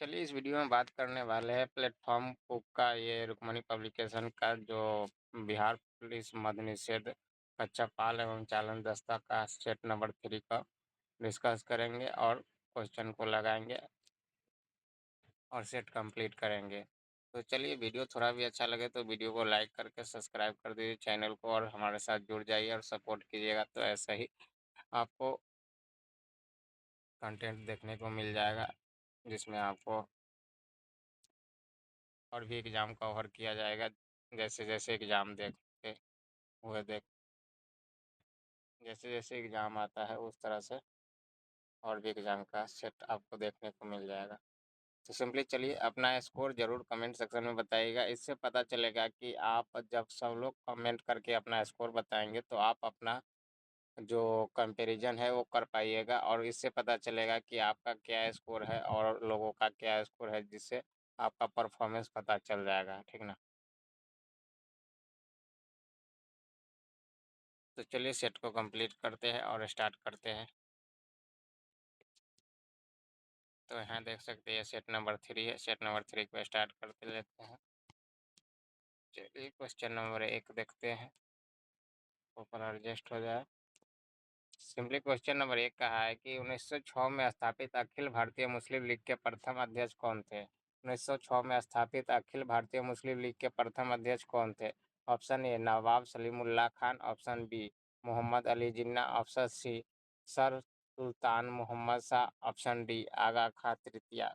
चलिए इस वीडियो में बात करने वाले हैं प्लेटफॉर्म कुक का ये रुक्मणी पब्लिकेशन का जो बिहार पुलिस मद निषेध कच्चा पाल एवं चालन दस्ता का सेट नंबर 3 का डिस्कस करेंगे और क्वेश्चन को लगाएंगे और सेट कंप्लीट करेंगे। तो चलिए वीडियो थोड़ा भी अच्छा लगे तो वीडियो को लाइक करके सब्सक्राइब कर दीजिए चैनल को और हमारे साथ जुड़ जाइए और सपोर्ट कीजिएगा, तो ऐसा ही आपको कंटेंट देखने को मिल जाएगा जिसमें आपको और भी एग्ज़ाम कवर किया जाएगा। जैसे जैसे एग्ज़ाम देखते हुए देख जैसे जैसे एग्ज़ाम आता है उस तरह से और भी एग्ज़ाम का सेट आपको देखने को मिल जाएगा। तो सिंपली चलिए अपना स्कोर ज़रूर कमेंट सेक्शन में बताइएगा। इससे पता चलेगा कि आप जब सब लोग कमेंट करके अपना स्कोर बताएँगे तो आप अपना जो कंपैरिज़न है वो कर पाइएगा और इससे पता चलेगा कि आपका क्या स्कोर है और लोगों का क्या स्कोर है, जिससे आपका परफ़ॉर्मेंस पता चल जाएगा, ठीक ना? तो चलिए सेट को कंप्लीट करते हैं और स्टार्ट करते हैं। तो यहाँ देख सकते हैं सेट नंबर 3 है, सेट नंबर 3 को स्टार्ट करते लेते हैं। चलिए क्वेश्चन नंबर 1 देखते हैं, ऊपर एडजस्ट हो जाए। सिंपली क्वेश्चन नंबर 1 कहा है कि 1906 में स्थापित अखिल भारतीय मुस्लिम लीग के प्रथम अध्यक्ष कौन थे? 1906 में स्थापित अखिल भारतीय मुस्लिम लीग के प्रथम अध्यक्ष कौन थे? Option A Nawab Salimullah Khan, option B Mohammad Ali Jinnah, option C sir Sultan Mohammad Shah, option D Aga Khan तृतीया।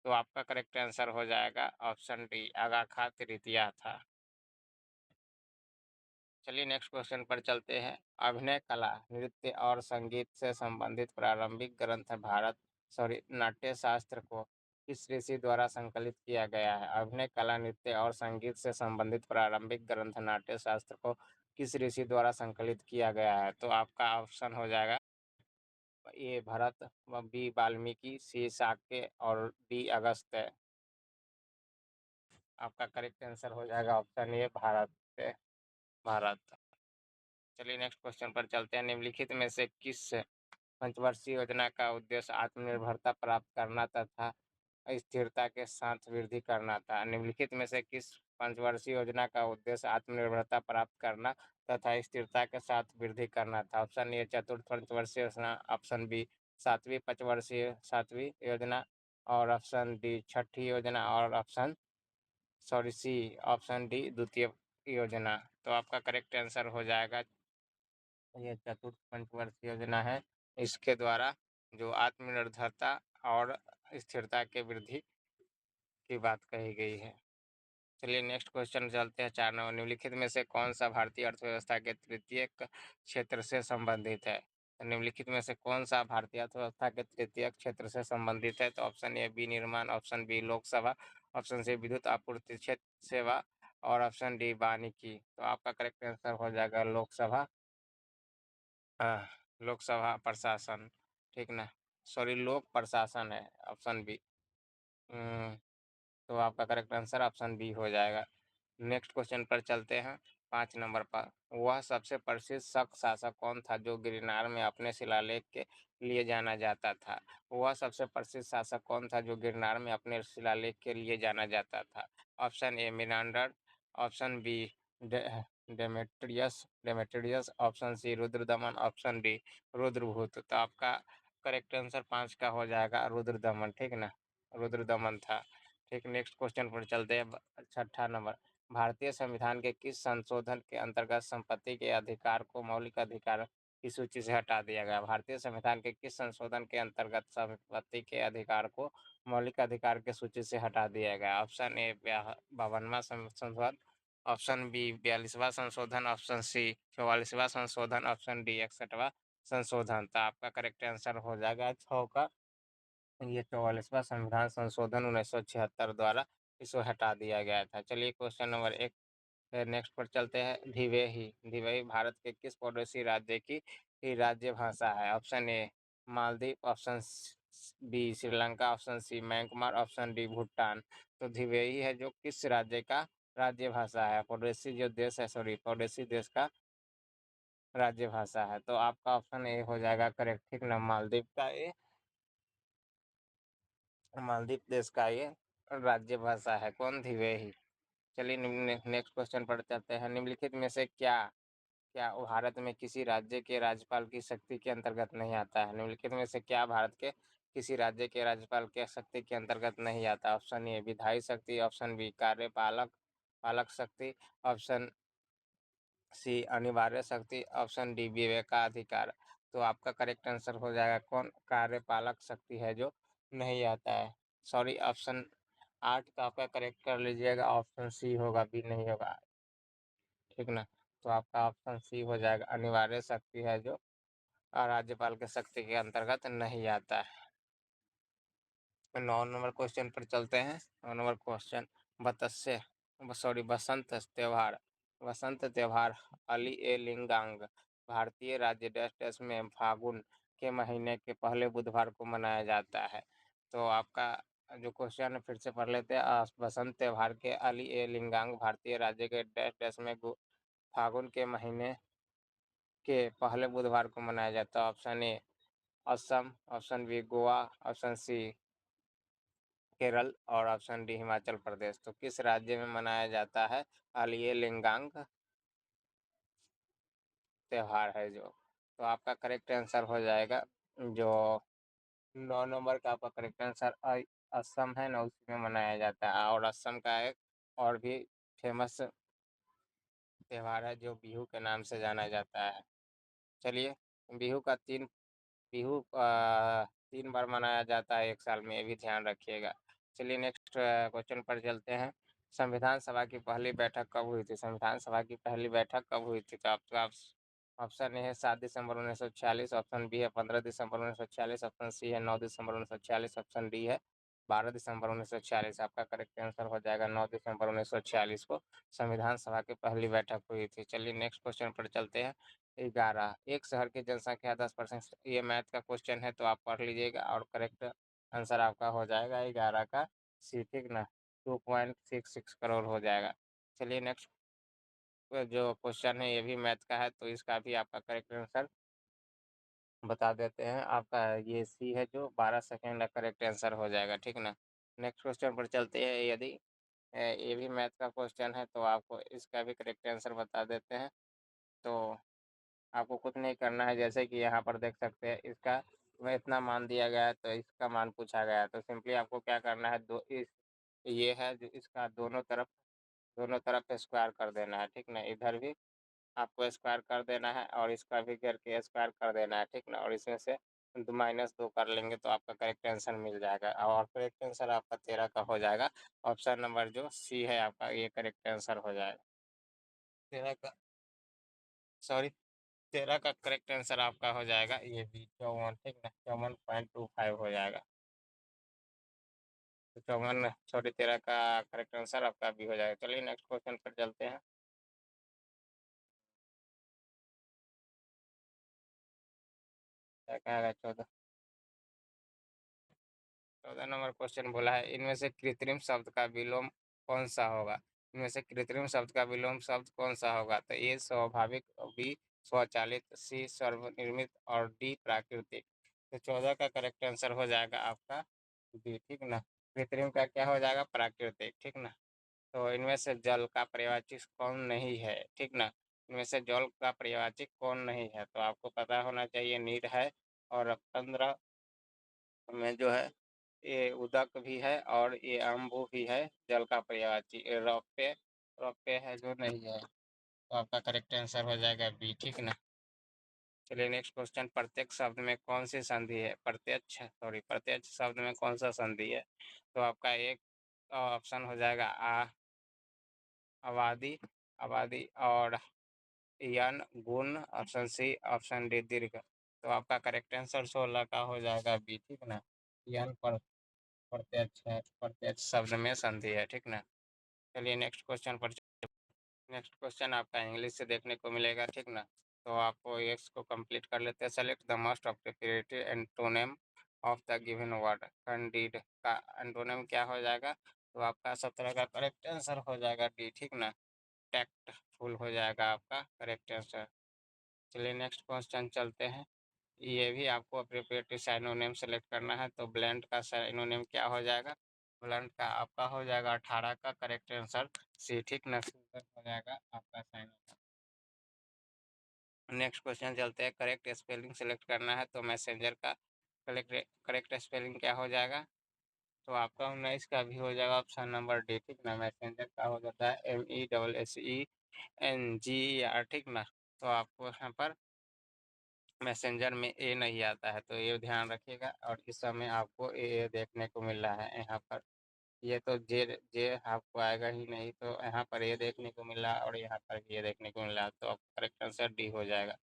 तो आपका करेक्ट आंसर हो जाएगा ऑप्शन डी आगा खां तृतीया था। चलिए नेक्स्ट क्वेश्चन पर चलते हैं। अभिनय कला, नृत्य और संगीत से संबंधित प्रारंभिक ग्रंथ नाट्य शास्त्र को किस ऋषि द्वारा संकलित किया गया है? अभिनय कला, नृत्य और संगीत से संबंधित प्रारंभिक ग्रंथ नाट्य शास्त्र को किस ऋषि द्वारा संकलित किया गया है? तो आपका ऑप्शन हो जाएगा ए भरत, बी वाल्मीकि, सी शाक्य और डी अगस्त्य। आपका करेक्ट आंसर हो जाएगा ऑप्शन ए भारत। चलिए नेक्स्ट क्वेश्चन पर चलते हैं। निम्नलिखित में से किस पंचवर्षीय योजना का उद्देश्य आत्मनिर्भरता प्राप्त करना तथा स्थिरता के साथ वृद्धि करना था? निम्नलिखित में से किस पंचवर्षीय योजना का उद्देश्य आत्मनिर्भरता प्राप्त करना तथा स्थिरता के साथ वृद्धि करना था? ऑप्शन ए चतुर्थ पंचवर्षीय योजना, ऑप्शन बी सातवीं योजना और ऑप्शन डी छठी योजना और ऑप्शन डी द्वितीय योजना। तो आपका करेक्ट आंसर हो जाएगा ये चतुर्थ पंचवर्षीय योजना है। इसके द्वारा जो आत्मनिर्भरता और स्थिरता के वृद्धि की बात कही गई है। चलिए नेक्स्ट क्वेश्चन चलते हैं 4 नंबर। निम्नलिखित में से कौन सा भारतीय अर्थव्यवस्था के तृतीयक क्षेत्र से संबंधित है? तो निम्नलिखित में से कौन सा भारतीय अर्थव्यवस्था के तृतीयक क्षेत्र से संबंधित है? तो ऑप्शन ए विनिर्माण, option B Lok Sabha, option C विद्युत आपूर्ति क्षेत्र सेवा और ऑप्शन डी वानिकी। तो आपका करेक्ट आंसर हो जाएगा लोकसभा लोकसभा प्रशासन, ठीक ना? सॉरी लोक प्रशासन है ऑप्शन बी। तो आपका करेक्ट आंसर ऑप्शन बी हो जाएगा। नेक्स्ट क्वेश्चन पर चलते हैं 5 नंबर पर। वह सबसे प्रसिद्ध शक शासक कौन था जो गिरनार में अपने शिलालेख के लिए जाना जाता था? वह सबसे प्रसिद्ध शासक कौन था जो गिरनार में अपने शिलालेख के लिए जाना जाता था? Option A Menander, option B Demetrius, option C Rudradaman, option D Rudrabhut. तो आपका करेक्ट आंसर 5 का हो जाएगा रुद्रदमन, ठीक ना? रुद्रदमन था। ठीक, नेक्स्ट क्वेश्चन पर चलते हैं 6ठा नंबर। भारतीय संविधान के किस संशोधन के अंतर्गत संपत्ति के अधिकार को मौलिक अधिकार की सूची से हटा दिया गया? भारतीय संविधान के किस संशोधन के अंतर्गत संपत्ति के अधिकार को मौलिक अधिकार की सूची से हटा दिया गया? ऑप्शन ए 52वां संशोधन, ऑप्शन बी 42वां संशोधन, ऑप्शन सी 44वां संशोधन, ऑप्शन डी 61वां संशोधन। तो आपका करेक्ट आंसर हो जाएगा 6 का ये 44वां संविधान संशोधन 1976 द्वारा इसको हटा दिया गया था। चलिए क्वेश्चन नंबर 1 नेक्स्ट पर चलते हैं। धिवेही धिवेही भारत के किस पड़ोसी राज्य की राज्य भाषा है? Option A Maldives, option B Sri Lanka, option C Myanmar, option D Bhutan. तो धिवेही है जो किस राज्य का राज्य भाषा है? पड़ोसी देश का राज्य भाषा है। तो आपका ऑप्शन ए हो जाएगा करेक्ट, ठीक ना? मालदीव का ए मालदीव देश का ये राज्य भाषा है, कौन थी वे ही। चलिए नेक्स्ट क्वेश्चन पर चलते हैं। निम्नलिखित में से क्या क्या भारत में किसी राज्य के राज्यपाल की शक्ति के अंतर्गत नहीं आता है। निम्नलिखित में से क्या भारत के किसी राज्य के राज्यपाल के शक्ति के अंतर्गत नहीं आता। ऑप्शन ए विधायी शक्ति, ऑप्शन बी कार्यपालक पालक शक्ति, ऑप्शन सी अनिवार्य शक्ति, ऑप्शन डी विवेकाधिकार। तो आपका करेक्ट आंसर हो जाएगा कौन, कार्यपालक शक्ति है जो नहीं आता है। सॉरी, ऑप्शन 8 का आपका करेक्ट कर लीजिएगा, ऑप्शन सी होगा, बी नहीं होगा, ठीक ना। तो आपका ऑप्शन सी हो जाएगा, अनिवार्य शक्ति है जो राज्यपाल के शक्ति के अंतर्गत नहीं आता है। 9 नंबर क्वेश्चन पर चलते हैं। 9 नंबर क्वेश्चन, बतस्य सॉरी बसंत त्योहार, वसंत त्योहार अली ए लिंगांग भारतीय राज्य डैश डैश में फागुन के महीने के पहले बुधवार को मनाया जाता है। तो आपका जो क्वेश्चन है फिर से पढ़ लेते हैं। बसंत त्योहार के अली ए लिंगांग भारतीय राज्य के डैश डैश में फागुन के महीने के पहले बुधवार को मनाया जाता है। Option A Assam, option B Goa, option C Kerala और ऑप्शन डी हिमाचल प्रदेश। तो किस राज्य में मनाया जाता है आलिये लिंगांग त्योहार है जो। तो आपका करेक्ट आंसर हो जाएगा जो 9 नंबर का आपका करेक्ट आंसर असम है ना, उसी में मनाया जाता है। और असम का एक और भी फेमस त्योहार है जो बिहू के नाम से जाना जाता है। चलिए, बिहू का तीन बिहू 3 बार मनाया जाता है एक साल में, ये भी ध्यान रखिएगा। चलिए नेक्स्ट क्वेश्चन पर चलते हैं। संविधान सभा की पहली बैठक कब हुई थी। संविधान सभा की पहली बैठक कब हुई थी। तो आप ऑप्शन ए है 7 दिसंबर 1946, ऑप्शन बी है 15 दिसंबर 1946, ऑप्शन सी है 9 दिसंबर 1946, ऑप्शन डी है 12 दिसंबर 1946। आपका करेक्ट आंसर हो जाएगा 9 दिसंबर 1946 को संविधान सभा की पहली बैठक हुई थी। चलिए नेक्स्ट क्वेश्चन पर चलते हैं। 11, एक शहर की जनसंख्या 10%, ये मैथ का क्वेश्चन है तो आप पढ़ लीजिएगा और करेक्ट आंसर आपका हो जाएगा 11 का सी, ठीक ना, 2.66 करोड़ हो जाएगा। चलिए नेक्स्ट जो क्वेश्चन है ये भी मैथ का है तो इसका भी आपका करेक्ट आंसर बता देते हैं। आपका ये सी है जो 12 सेकेंड का करेक्ट आंसर हो जाएगा, ठीक ना। नेक्स्ट क्वेश्चन पर चलते हैं। यदि ये भी मैथ का क्वेश्चन है तो आपको इसका भी करेक्ट आंसर बता देते हैं। तो आपको कुछ नहीं करना है, जैसे कि यहाँ पर देख सकते हैं इसका में इतना मान दिया गया है तो इसका मान पूछा गया है। तो सिंपली आपको क्या करना है, दो इस ये है जो इसका दोनों तरफ स्क्वायर कर देना है, ठीक ना। इधर भी आपको स्क्वायर कर देना है और इसका भी करके स्क्वायर कर देना है, ठीक ना। और इसमें से -2 कर लेंगे तो आपका करेक्ट आंसर मिल जाएगा और करेक्ट आंसर आपका 13 का हो जाएगा। ऑप्शन नंबर जो सी है आपका ये करेक्ट आंसर हो जाएगा। 13 का सॉरी 13 का करेक्ट आंसर आपका हो जाएगा ये भी 54, ठीक ना, 54.25 हो जाएगा। तो 54 सॉरी 13 का करेक्ट आंसर आपका भी हो जाएगा। चलिए नेक्स्ट क्वेश्चन पर चलते हैं। क्या कहेगा 14 नंबर क्वेश्चन बोला है, इनमें से कृत्रिम शब्द का विलोम कौन सा होगा। इनमें से कृत्रिम शब्द का विलोम शब्द कौन सा होगा। तो ए स्वाभाविक, बी स्वचालित, सी सर्वनिर्मित और डी प्राकृतिक। तो 14 का करेक्ट आंसर हो जाएगा आपका बी, ठीक ना। कृत्रिम का क्या हो जाएगा, प्राकृतिक, ठीक ना। तो इनमें से जल का पर्यायवाची कौन नहीं है, ठीक ना। इनमें से जल का पर्यायवाची कौन नहीं है तो आपको पता होना चाहिए नीर है, और 15 में जो है ये उदक भी है और ये अम्बु भी है जल का पर्यायवाची। ये रौप्य रौप्य है जो नहीं है। तो आपका करेक्ट आंसर हो जाएगा बी, ठीक ना। चलिए नेक्स्ट क्वेश्चन, प्रत्यक्ष शब्द में कौन सी संधि है। प्रत्यक्ष शब्द में कौन सा संधि है। तो आपका एक ऑप्शन हो जाएगा आबादी आबादी और यन गुण, ऑप्शन सी, ऑप्शन डी दीर्घ। तो आपका करेक्ट आंसर 16 का हो जाएगा बी, ठीक ना। यन पर प्रत्यक्ष है, प्रत्यक्ष शब्द में संधि है, ठीक ना। चलिए नेक्स्ट क्वेश्चन पर। नेक्स्ट क्वेश्चन आपका इंग्लिश से देखने को मिलेगा, ठीक ना। तो आपको इसको कंप्लीट कर लेते हैं। Select the most appropriate antonym of the given word. Candid का एंटोनिम क्या हो जाएगा। तो आपका 17 का करेक्ट आंसर हो जाएगा डी, ठीक ना। टैक्टफुल हो जाएगा आपका करेक्ट आंसर। चलिए नेक्स्ट क्वेश्चन चलते हैं। ये भी आपको अप्रोप्रिएट साइनोनिम सेलेक्ट करना है। तो ब्लेंड का साइनोनिम क्या हो जाएगा? ब्लेंड का आपका हो जाएगा 18 का करेक्ट आंसर सी, ठीक ना, हो जाएगा आपका साइनोनिम। नेक्स्ट क्वेश्चन चलते हैं, करेक्ट स्पेलिंग सेलेक्ट करना है। तो मैसेंजर का करेक्ट स्पेलिंग क्या हो जाएगा? तो आपका 19 का भी हो जाएगा ऑप्शन नंबर डी, ठीक ना। मैसेंजर का हो जाता है MESSENGER, ठीक ना। तो आपको यहाँ पर मैसेंजर में ए नहीं आता है, तो ये ध्यान रखिएगा। और इस समय आपको ए देखने को मिल रहा है यहाँ पर। ये तो जे जे आपको आएगा ही नहीं, तो यहाँ पर ये देखने को मिल रहा है और यहाँ पर ये देखने को मिल रहा है। तो करेक्ट आंसर डी हो जाएगा।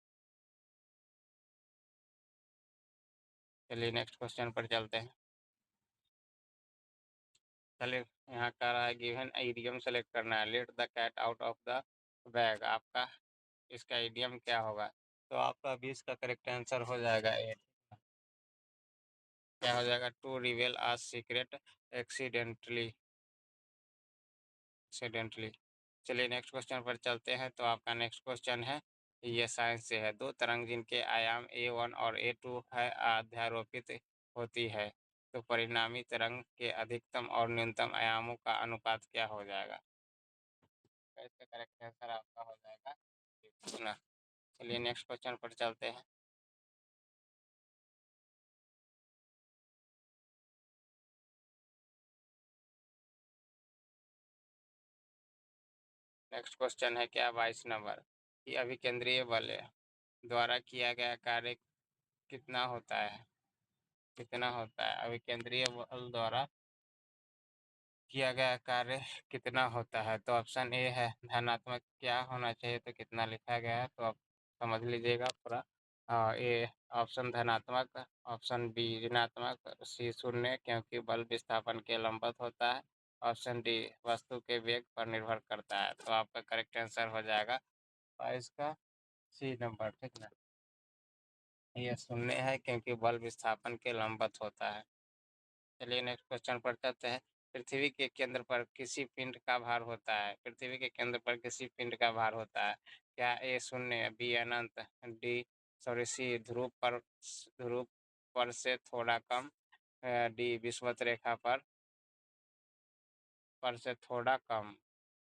चलिए नेक्स्ट क्वेश्चन पर चलते हैं। चलिए यहाँ कह रहा है गिवन इडियम सेलेक्ट करना है। Let the cat out of the bag, आपका इसका इडियम क्या होगा? तो आपका 20 का करेक्ट आंसर हो जाएगा ए। क्या हो जाएगा? To reveal a secret accidentally, accidentally. चलिए नेक्स्ट क्वेश्चन पर चलते हैं। तो आपका नेक्स्ट क्वेश्चन है, ये साइंस से है। दो तरंग जिनके आयाम A1 और A2 है अध्यारोपित होती है, तो परिणामी तरंग के अधिकतम और न्यूनतम आयामों का अनुपात क्या हो जाएगा? तो इसका करेक्ट आंसर आपका हो जाएगा ना। चलिए नेक्स्ट क्वेश्चन पर चलते हैं। नेक्स्ट क्वेश्चन है क्या 22 नंबर, कि अभिकेंद्रीय बल द्वारा किया गया कार्य कितना होता है? कितना होता है अभिकेंद्रीय बल द्वारा किया गया कार्य कितना होता है? तो ऑप्शन ए है धनात्मक, क्या होना चाहिए तो कितना लिखा गया है, तो आप समझ लीजिएगा पूरा। ए ऑप्शन धनात्मक, ऑप्शन बी ऋणात्मक, सी शून्य क्योंकि बल विस्थापन के लंबवत होता है, ऑप्शन डी वस्तु के वेग पर निर्भर करता है। तो आपका करेक्ट आंसर हो जाएगा 22 का सी नंबर, ठीक ना। ये शून्य है क्योंकि बल विस्थापन के लंबवत होता है। चलिए नेक्स्ट क्वेश्चन पर चलते हैं। पृथ्वी के केंद्र पर किसी पिंड का भार होता है? पृथ्वी के केंद्र पर किसी पिंड का भार होता है? क्या ए शून्य, बी अनंत, डी सॉरी सी ध्रुव पर से थोड़ा कम, डी विषुवत रेखा पर से थोड़ा कम।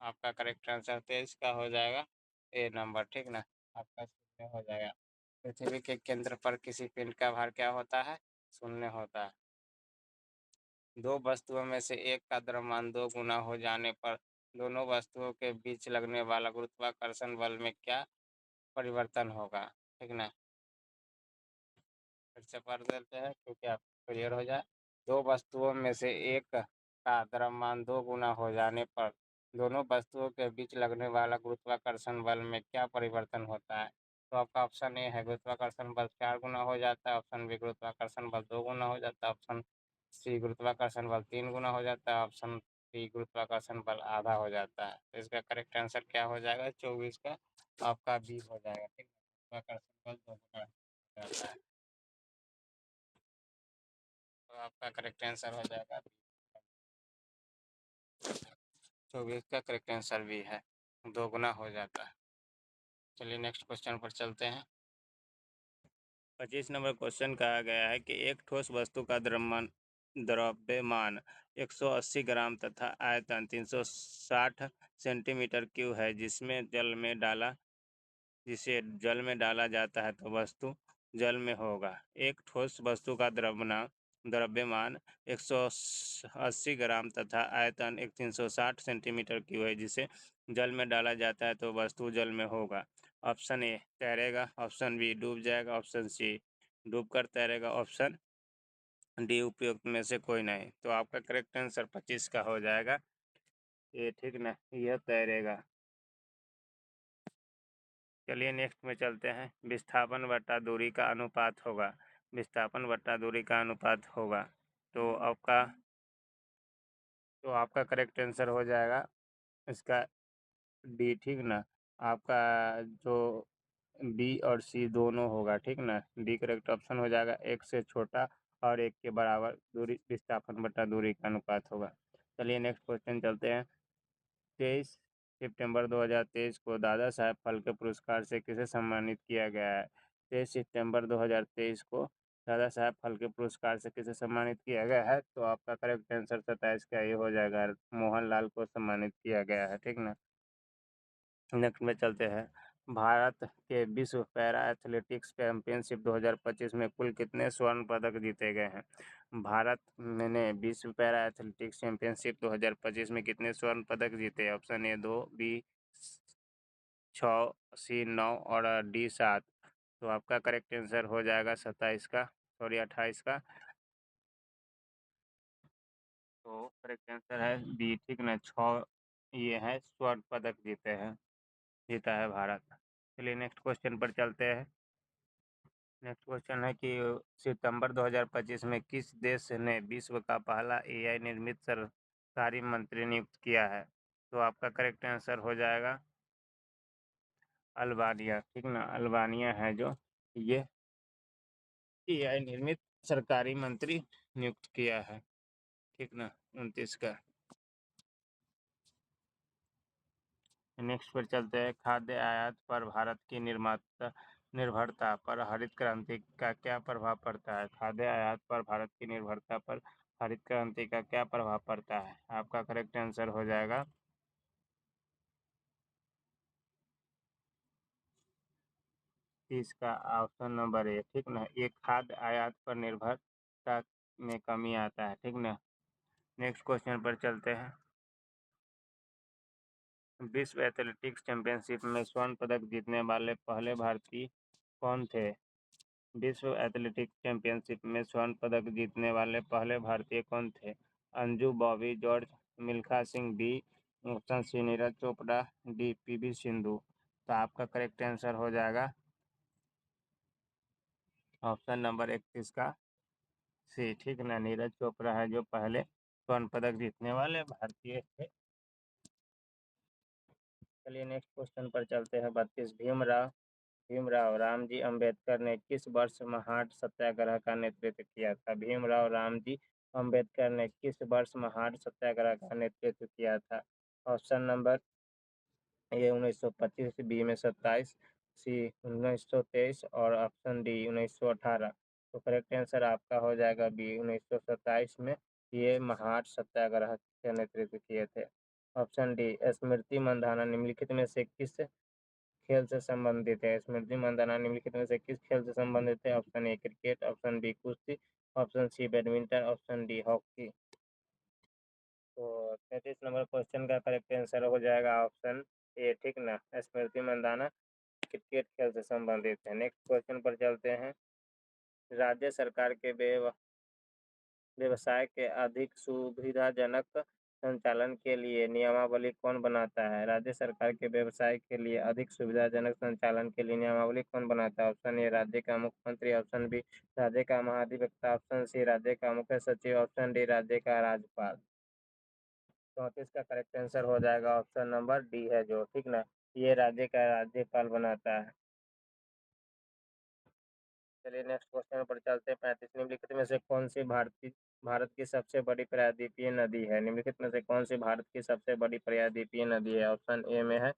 आपका करेक्ट आंसर 23 का हो जाएगा ए नंबर, ठीक ना। आपका शून्य हो जाएगा। पृथ्वी के केंद्र पर किसी पिंड का भार क्या होता है? शून्य होता है। दो वस्तुओं में से एक का द्रव्यमान दो गुना हो जाने पर दोनों वस्तुओं के बीच लगने वाला गुरुत्वाकर्षण बल में क्या परिवर्तन होगा? ठीक ना। फिर से पढ़ देते हैं क्योंकि आप क्लियर हो जाए। दो वस्तुओं में से एक का द्रव्यमान दो गुना हो जाने पर दोनों वस्तुओं के बीच लगने वाला गुरुत्वाकर्षण बल में क्या परिवर्तन होता है? तो आपका ऑप्शन ए है गुरुत्वाकर्षण बल 4 गुना हो जाता है, ऑप्शन बी गुरुत्वाकर्षण बल 2 गुना हो जाता है, ऑप्शन सी गुरुत्वाकर्षण बल 3 गुना हो जाता है, ऑप्शन डी गुरुत्वाकर्षण बल आधा हो जाता है। तो इसका करेक्ट आंसर क्या हो जाएगा? 24 का आपका बी हो जाएगा, ठीक है। गुरुत्वाकर्षण बल 2 गुना हो जाता है। तो आपका करेक्ट आंसर हो जाएगा 24 का करेक्ट आंसर भी है, 2 गुना हो जाता है। चलिए नेक्स्ट क्वेश्चन पर चलते हैं। 25 नंबर क्वेश्चन कहा गया है कि एक ठोस वस्तु का द्रव्यमान 180 ग्राम तथा आयतन 360 सेंटीमीटर क्यूब है, जिसे जल में डाला जाता है तो वस्तु जल में होगा। एक ठोस वस्तु का द्रव्यमान 180 ग्राम तथा आयतन 360 सेंटीमीटर क्यूब है, जिसे जल में डाला जाता है तो वस्तु जल में होगा। ऑप्शन ए तैरेगा, ऑप्शन बी डूब जाएगा, ऑप्शन सी डूब कर तैरेगा, ऑप्शन डी उपयुक्त में से कोई नहीं। तो आपका करेक्ट आंसर 25 का हो जाएगा ये, ठीक ना, यह तैरेगा। चलिए नेक्स्ट में चलते हैं। विस्थापन बटा दूरी का अनुपात होगा, विस्थापन बटा दूरी का अनुपात होगा। तो आपका करेक्ट आंसर हो जाएगा इसका डी, ठीक ना। आपका जो बी और सी दोनों होगा, ठीक ना। डी करेक्ट ऑप्शन हो जाएगा। एक से छोटा और एक के बराबर दूरी विस्थापन बटा दूरी का अनुपात होगा। चलिए नेक्स्ट क्वेश्चन चलते हैं। 23 सितंबर 2023 को दादा साहेब फाल्के पुरस्कार से किसे सम्मानित किया गया है? 23 सितंबर 2023 को दादा साहब फाल्के पुरस्कार से किसे सम्मानित किया गया है? तो आपका करेक्ट आंसर 27 का ये हो जाएगा, मोहनलाल को सम्मानित किया गया है, ठीक ना। नेक्स्ट में चलते हैं। भारत के विश्व पैरा एथलेटिक्स चैंपियनशिप 2025 में कुल कितने स्वर्ण पदक जीते गए हैं? भारत ने विश्व पैरा एथलेटिक्स चैंपियनशिप 2025 में कितने स्वर्ण पदक जीते? ऑप्शन ए 2, बी 6, सी 9 और डी 7। तो आपका करेक्ट आंसर हो जाएगा 27 का, सॉरी 28 का। तो करेक्ट आंसर है बी, ठीक ना, 6 ये है स्वर्ण पदक जीता है भारत। चलिए नेक्स्ट क्वेश्चन पर चलते हैं। नेक्स्ट क्वेश्चन है कि सितंबर 2025 में किस देश ने विश्व का पहला एआई निर्मित सरकारी मंत्री नियुक्त किया है? तो आपका करेक्ट आंसर हो जाएगा अल्बानिया, ठीक ना। अल्बानिया है जो ये एआई निर्मित सरकारी मंत्री नियुक्त किया है, ठीक ना, 29 का। नेक्स्ट पर चलते हैं। खाद्य आयात पर भारत की निर्भरता पर हरित क्रांति का क्या प्रभाव पड़ता है? खाद्य आयात पर भारत की निर्भरता पर हरित क्रांति का क्या प्रभाव पड़ता है? आपका करेक्ट आंसर हो जाएगा इसका ऑप्शन नंबर ए, ठीक ना। ये खाद्य आयात पर निर्भरता में कमी आता है, ठीक ना। नेक्स्ट क्वेश्चन पर चलते हैं। विश्व एथलेटिक्स चैंपियनशिप में स्वर्ण पदक जीतने वाले पहले भारतीय कौन थे? विश्व एथलेटिक्स चैंपियनशिप में स्वर्ण पदक जीतने वाले पहले भारतीय कौन थे? Anju, Bobby George, Milkha Singh, B option C Neeraj Chopra, D PV Sindhu. तो आपका करेक्ट आंसर हो जाएगा ऑप्शन नंबर 31 का सी, ठीक ना। नीरज चोपड़ा है जो पहले स्वर्ण पदक जीतने वाले भारतीय थे। चलिए नेक्स्ट क्वेश्चन पर चलते हैं। 32, भीमराव रामजी अंबेडकर ने किस वर्ष महाट सत्याग्रह का नेतृत्व किया था? भीमराव रामजी अंबेडकर ने किस वर्ष महाट सत्याग्रह का नेतृत्व किया था? ऑप्शन नंबर ए 1925, बी में 27, सी 1923 और ऑप्शन डी 1918। तो करेक्ट आंसर आपका हो जाएगा बी, 1927 में ये महाट सत्याग्रह का नेतृत्व किए थे। ऑप्शन डी, स्मृति मंधाना निम्नलिखित में से किस खेल से संबंधित है? स्मृति मंदाना निम्नलिखित में से किस खेल से संबंधित है? Option A cricket, option B कुश्ती, option C badminton, option D hockey. तो 33 नंबर क्वेश्चन का करेक्ट आंसर हो जाएगा ऑप्शन ए, ठीक ना। स्मृति मंदाना क्रिकेट खेल से संबंधित है। नेक्स्ट क्वेश्चन पर चलते हैं। राज्य सरकार के व्यवसाय के अधिक सुविधाजनक संचालन के लिए नियमावली कौन बनाता है? राज्य सरकार के व्यवसाय के लिए अधिक सुविधाजनक संचालन के लिए नियमावली कौन बनाता है? ऑप्शन ए राज्य का मुख्यमंत्री, ऑप्शन बी राज्य का महाधिवक्ता, ऑप्शन सी राज्य का मुख्य सचिव, ऑप्शन डी राज्य का राज्यपाल। 34 का करेक्ट आंसर हो जाएगा ऑप्शन नंबर डी है जो, ठीक ना, ये राज्य का राज्यपाल बनाता है। चलिए नेक्स्ट क्वेश्चन पर चलते हैं। 35, निम्नलिखित में से कौन सी भारत की सबसे बड़ी प्रायद्वीपीय नदी है? निम्नलिखित में से कौन सी भारत की सबसे बड़ी प्रायद्वीपीय नदी है? ऑप्शन ए में है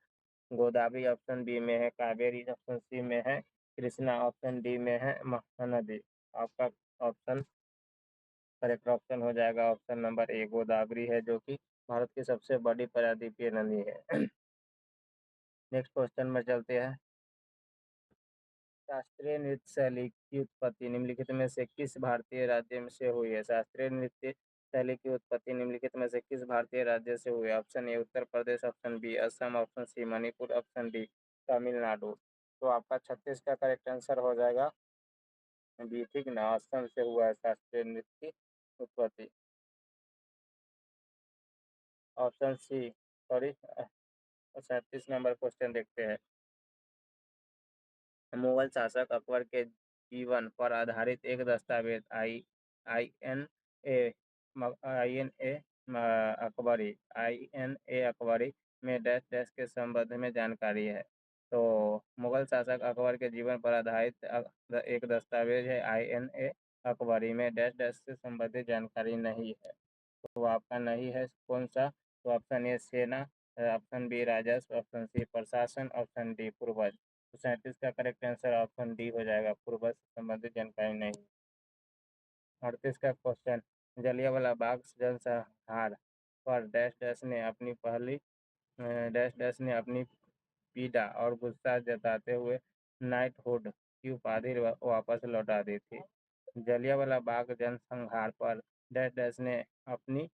गोदावरी, ऑप्शन बी में है कावेरी, ऑप्शन सी में है कृष्णा, ऑप्शन डी में है महानदी। आपका ऑप्शन करेक्ट ऑप्शन हो जाएगा ऑप्शन नंबर ए, गोदावरी है जो कि भारत की सबसे बड़ी प्रायद्वीपीय नदी है। नेक्स्ट क्वेश्चन में चलते हैं। शास्त्रीय नृत्य शैली की उत्पत्ति निम्नलिखित में से किस भारतीय राज्य में से हुई है? शास्त्रीय नृत्य शैली की उत्पत्ति निम्नलिखित में से किस भारतीय राज्य से हुई है? Option A Uttar Pradesh, option B Assam, option C Manipur, option D Tamil Nadu. तो आपका 36 का करेक्ट आंसर हो जाएगा बी, ठीक ना, असम से हुआ है शास्त्रीय नृत्य की उत्पत्ति। Option C, sorry 37 number question देखते हैं। मुगल शासक अकबर के जीवन पर आधारित एक दस्तावेज आई एन ए आई एन ए अकबरी में डैश डैश के संबंध में जानकारी है। तो मुगल शासक अकबर के जीवन पर आधारित एक दस्तावेज है INA अकबरी में डैश डैश से संबंधित जानकारी नहीं है। तो आपका नहीं है कौन सा? तो ऑप्शन ए सेना, ऑप्शन बी राजस्व, ऑप्शन सी प्रशासन, ऑप्शन डी पूर्वज। तो 37 का करेक्ट आंसर ऑप्शन डी हो जाएगा, पूर्व से संबंधित जानकारी नहीं। 38 का क्वेश्चन, जलियांवाला बाग जनसंहार पर डैश डैश ने अपनी पहली डैश डैश ने अपनी पीड़ा और गुस्सा जताते हुए नाइटहुड की उपाधि वापस लौटा दी थी। जलियांवाला बाग जनसंहार पर डैश डैश ने अपनी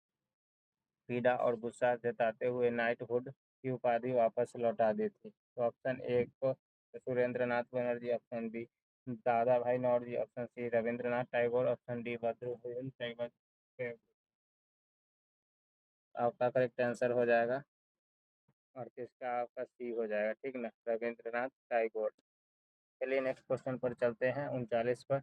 पीड़ा और गुस्सा जताते हुए नाइटहुड की उपाधि वापस लौटा दी थी। तो ऑप्शन ए को Surendra Nath Banerjee, option B Dada Bhai Naoroji, option C Rabindranath Tagore, option D Badruddin Tyabji. आपका करेक्ट आंसर हो जाएगा और किसका आपका सी हो जाएगा, ठीक ना, रविंद्रनाथ टैगोर। चलिए नेक्स्ट क्वेश्चन पर चलते हैं, 39 पर।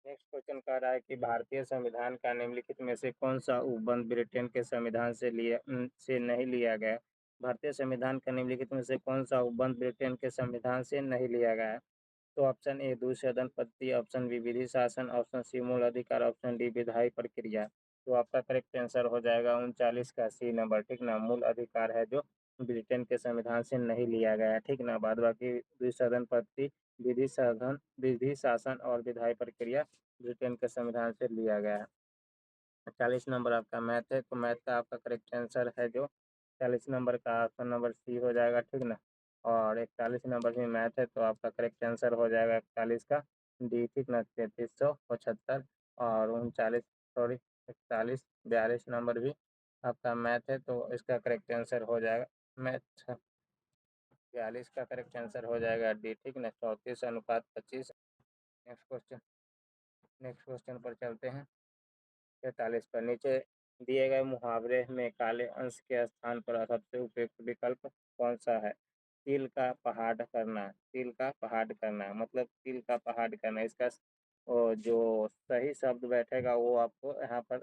नेक्स्ट क्वेश्चन कह रहा है कि भारतीय संविधान का निम्नलिखित में से कौन सा उपबंध ब्रिटेन के संविधान से नहीं लिया गया। भारतीय संविधान का निम्नलिखित में से कौन सा उपबंध ब्रिटेन के संविधान से नहीं लिया गया है। तो ऑप्शन ए द्विसदन पद्धति, ऑप्शन बी विधि शासन, ऑप्शन सी मूल अधिकार, ऑप्शन डी विधायी प्रक्रिया। तो आपका करेक्ट आंसर हो जाएगा 39 का सी नंबर, ठीक ना, मूल अधिकार है जो ब्रिटेन के संविधान से नहीं लिया गया है, ठीक ना। बाद बाकी द्विसदन पद्धति, विधि शासन और विधायी प्रक्रिया ब्रिटेन के संविधान से लिया गया है। 40 नंबर आपका मैथ है, तो मैथ का आपका करेक्ट आंसर है जो 40 नंबर का ऑप्शन नंबर सी हो जाएगा, ठीक ना। और 41 नंबर में मैथ है, तो आपका करेक्ट आंसर हो जाएगा 41 का डी, ठीक ना, 3375। और 39 सॉरी 41 42 नंबर भी आपका मैथ है, तो इसका करेक्ट आंसर हो जाएगा मैथ 42 का करेक्ट आंसर हो जाएगा डी, ठीक ना, 34:25। नेक्स्ट क्वेश्चन, नेक्स्ट क्वेश्चन पर चलते हैं। 43 पर नीचे दिए गए मुहावरे में काले अंश के स्थान पर सबसे उपयुक्त विकल्प कौन सा है। तिल का पहाड़ करना, तिल का पहाड़ करना मतलब तिल का पहाड़ करना, इसका जो सही शब्द बैठेगा वो आपको यहाँ पर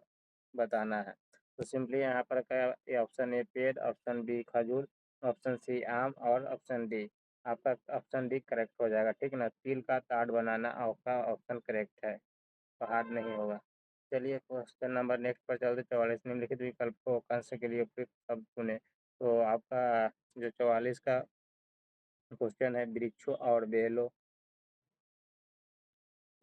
बताना है। तो सिंपली यहाँ पर क्या, ये ऑप्शन ए पेड़, ऑप्शन बी खजूर, ऑप्शन सी आम और ऑप्शन डी। आपका ऑप्शन डी करेक्ट हो जाएगा, ठीक ना, तिल का ताड़ बनाना आपका ऑप्शन करेक्ट है, पहाड़ नहीं होगा। चलिए क्वेश्चन नंबर नेक्स्ट पर चलते, 44 निम्नलिखित विकल्प को कंस के लिए उपयुक्त शब्द चुने। तो आपका जो 44 का क्वेश्चन है, वृक्षों और बेलों,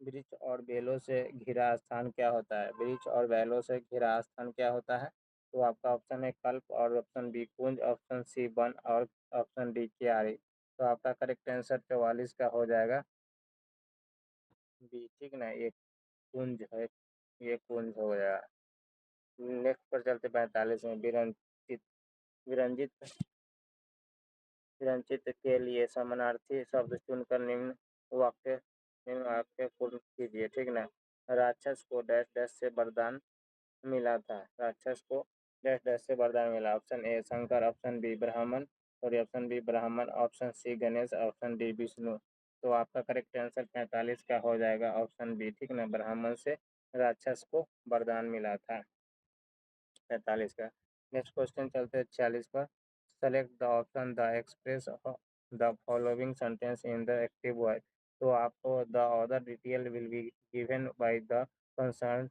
वृक्ष और बेलों से घिरा स्थान क्या होता है, वृक्ष और बेलों से घिरा स्थान क्या होता है। तो आपका ऑप्शन है कल्प, और ऑप्शन बी कुंज, ऑप्शन सी वन और ऑप्शन डी क्यारी। तो आपका करेक्ट आंसर 44 का हो जाएगा बी, ठीक ना, ये कुंज है, ये कुंज हो जाएगा। नेक्स्ट पर चलते 45 में, विरंजित विरंचित के लिए समानार्थी शब्द चुनकर निम्न वाक्य पूर्ण कीजिए, ठीक ना। राक्षस को डैश डैश से वरदान मिला था, राक्षस को डैश डैश से वरदान मिला। Option A Shankar, option B Brahmin, और option B Brahmin, option C Ganesh, option D Vishnu. तो आपका करेक्ट आंसर 45 का हो जाएगा ऑप्शन बी, ठीक ना, ब्राह्मण से राक्षस को वरदान मिला था। 45 का नेक्स्ट क्वेश्चन चलते हैं 46 पर। Select the option the express the following sentence in the active voice. तो आपको the other detail will be given by the concern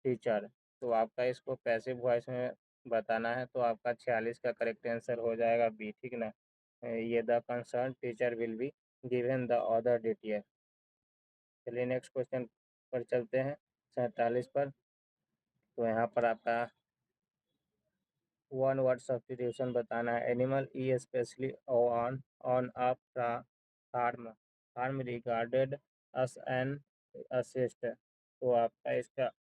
teacher. तो आपका इसको पैसिव वॉइस में बताना है, तो आपका 46 का करेक्ट आंसर हो जाएगा बी, ठीक ना, ये the concern teacher will be given the other detail. चलिए नेक्स्ट क्वेश्चन पर चलते हैं 47 पर। तो यहाँ पर आपका वन वर्ड सब्स्टिट्यूशन बताना है। एनिमल ई especially on a farm, farm regarded as an assist. तो आपका इसका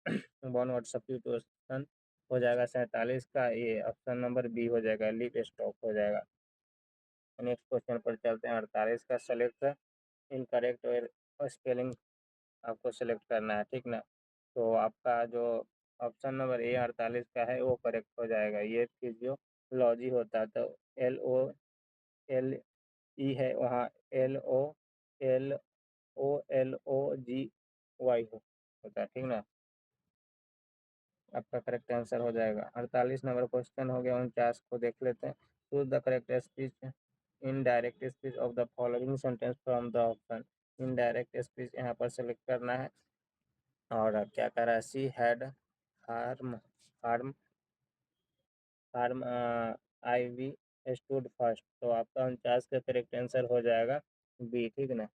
वन वर्ड सब्स्टिट्यूशन हो जाएगा 47 का, ये ऑप्शन नंबर बी हो जाएगा, लिव स्टॉक हो जाएगा। नेक्स्ट क्वेश्चन पर चलते हैं 48 का। सेलेक्ट इनकरेक्ट स्पेलिंग आपको सेलेक्ट करना है, ठीक ना। तो आपका जो ऑप्शन नंबर ए 48 का है वो करेक्ट हो जाएगा, ये फिजियोलॉजी होता है, तो LOLE है वहाँ LOLOGY होता है, ठीक ना, आपका करेक्ट आंसर हो जाएगा। 48 नंबर क्वेश्चन हो गया। 49 को देख लेते हैं। Choose the correct speech in direct speech of the following sentence from the option. In direct speech यहाँ पर सेलेक्ट करना है, और क्या कह रहा है, she had harm harm harm ivy stood first. तो आपका 49 का करेक्ट आंसर हो जाएगा बी, ठीक ना।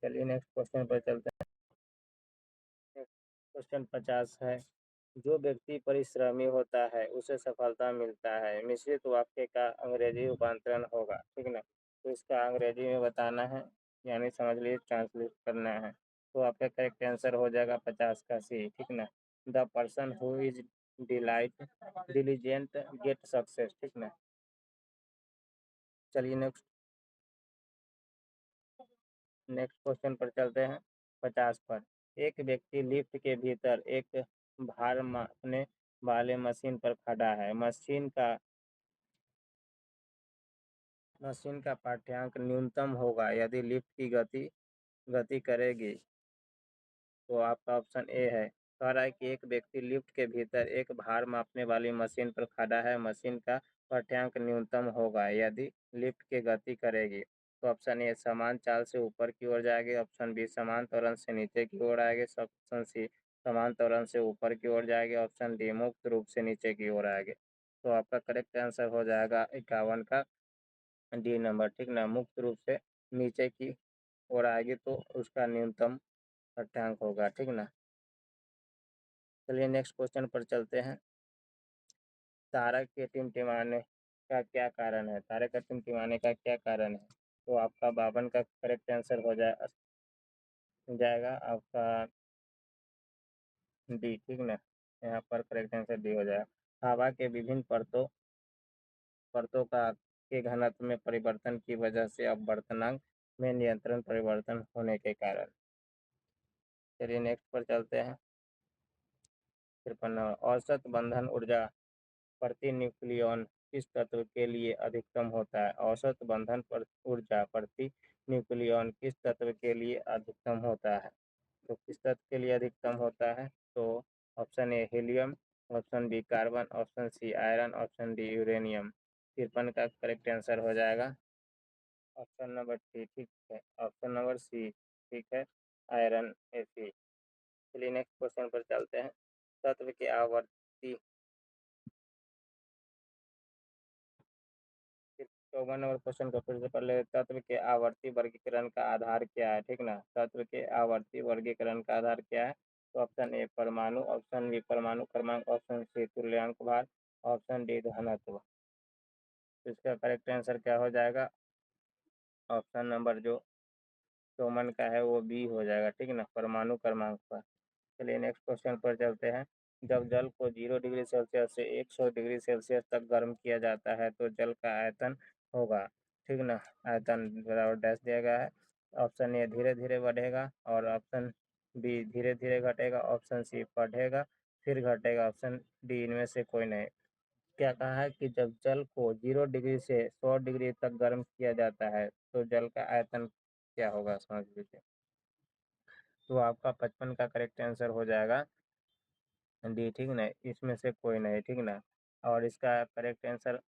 चलिए नेक्स्ट क्वेश्चन पर चलते हैं। क्वेश्चन 50 है, जो व्यक्ति परिश्रमी होता है उसे सफलता मिलता है, मिश्रित वाक्य का अंग्रेजी रूपांतरण होगा, ठीक ना। तो इसका अंग्रेजी में बताना है, यानी समझ लीजिए ट्रांसलेट करना है। तो आपका करेक्ट आंसर हो जाएगा 50 का सी, ठीक ना। The person who is delight diligent get success, ठीक ना। चलिए नेक्स्ट नेक्स्ट क्वेश्चन पर चलते हैं। 50 पर, एक व्यक्ति लिफ्ट के भीतर एक भार मापने वाले मशीन पर खड़ा है। मशीन का पाठ्यांक न्यूनतम होगा यदि लिफ्ट की गति गति करेगी। तो आपका ऑप्शन ए है। कह रहा है कि एक व्यक्ति लिफ्ट के भीतर एक भार मापने वाली मशीन पर खड़ा है, मशीन का पाठ्यांक न्यूनतम होगा यदि लिफ्ट की गति करेगी। तो ऑप्शन ए समान चाल से ऊपर की ओर जाएगी, ऑप्शन बी समान त्वरण से नीचे की ओर आएगी, ऑप्शन सी समान त्वरण से ऊपर की ओर जाएगी, ऑप्शन डी मुक्त रूप से नीचे की ओर आएगी। तो आपका करेक्ट आंसर हो जाएगा 51 का डी नंबर, ठीक ना। मुक्त रूप से नीचे की ओर आएगी तो उसका न्यूनतम पाठ्यांक होगा, ठीक ना। चलिए नेक्स्ट क्वेश्चन पर चलते हैं। तारक के टिमटिमाने का क्या कारण है, तारक का टिमटिमाने का क्या कारण है। तो आपका 52 का करेक्ट आंसर हो जाएगा आपका डी, ठीक ना। यहाँ पर करेक्ट आंसर डी हो जाएगा। हवा के विभिन्न परतों का के घनत्व में परिवर्तन की वजह से अपवर्तनांक में नियंत्रण परिवर्तन होने के कारण। चलिए नेक्स्ट पर चलते हैं। 53 औसत बंधन ऊर्जा प्रति न्यूक्लियॉन किस तत्व के लिए अधिकतम होता है। औसत बंधन पर ऊर्जा प्रति न्यूक्लियॉन किस तत्व के लिए अधिकतम होता है। तो किस तत्व के लिए अधिकतम होता है। तो option A helium, option B carbon, option C iron, option D uranium. 53 का करेक्ट आंसर हो जाएगा ऑप्शन नंबर सी, ठीक है। ऑप्शन नंबर सी ठीक है, आयरन Fe। चलिए नेक्स्ट क्वेश्चन पर चलते हैं। तत्व की आवर्ती 54 नंबर क्वेश्चन को फिर से पढ़ ले। तत्व के आवर्ती वर्गीकरण का आधार क्या है, ठीक ना। तत्व के आवर्ती वर्गीकरण का आधार क्या है। तो ऑप्शन ए परमाणु, ऑप्शन बी परमाणु क्रमांक, ऑप्शन सी तुल्यांक भार, ऑप्शन डी घनत्व। तो इसका करेक्ट आंसर क्या हो जाएगा, ऑप्शन नंबर जो चौवन का है वो बी हो जाएगा, ठीक ना, परमाणु क्रमांक पर। चलिए नेक्स्ट क्वेश्चन पर चलते हैं। जब जल को 0 डिग्री सेल्सियस से 100 डिग्री सेल्सियस तक गर्म किया जाता है तो जल का आयतन होगा, ठीक ना। आयतन बराबर डैश दिया गया है। ऑप्शन ए धीरे धीरे बढ़ेगा, और ऑप्शन बी धीरे धीरे घटेगा, ऑप्शन सी बढ़ेगा फिर घटेगा, ऑप्शन डी इनमें से कोई नहीं। क्या कहा है कि जब जल को 0 डिग्री से 100 डिग्री तक गर्म किया जाता है तो जल का आयतन क्या होगा, समझ लीजिए। तो आपका 55 का करेक्ट आंसर हो जाएगा डी, ठीक ना, इसमें से कोई नहीं, ठीक ना। और इसका करेक्ट आंसर,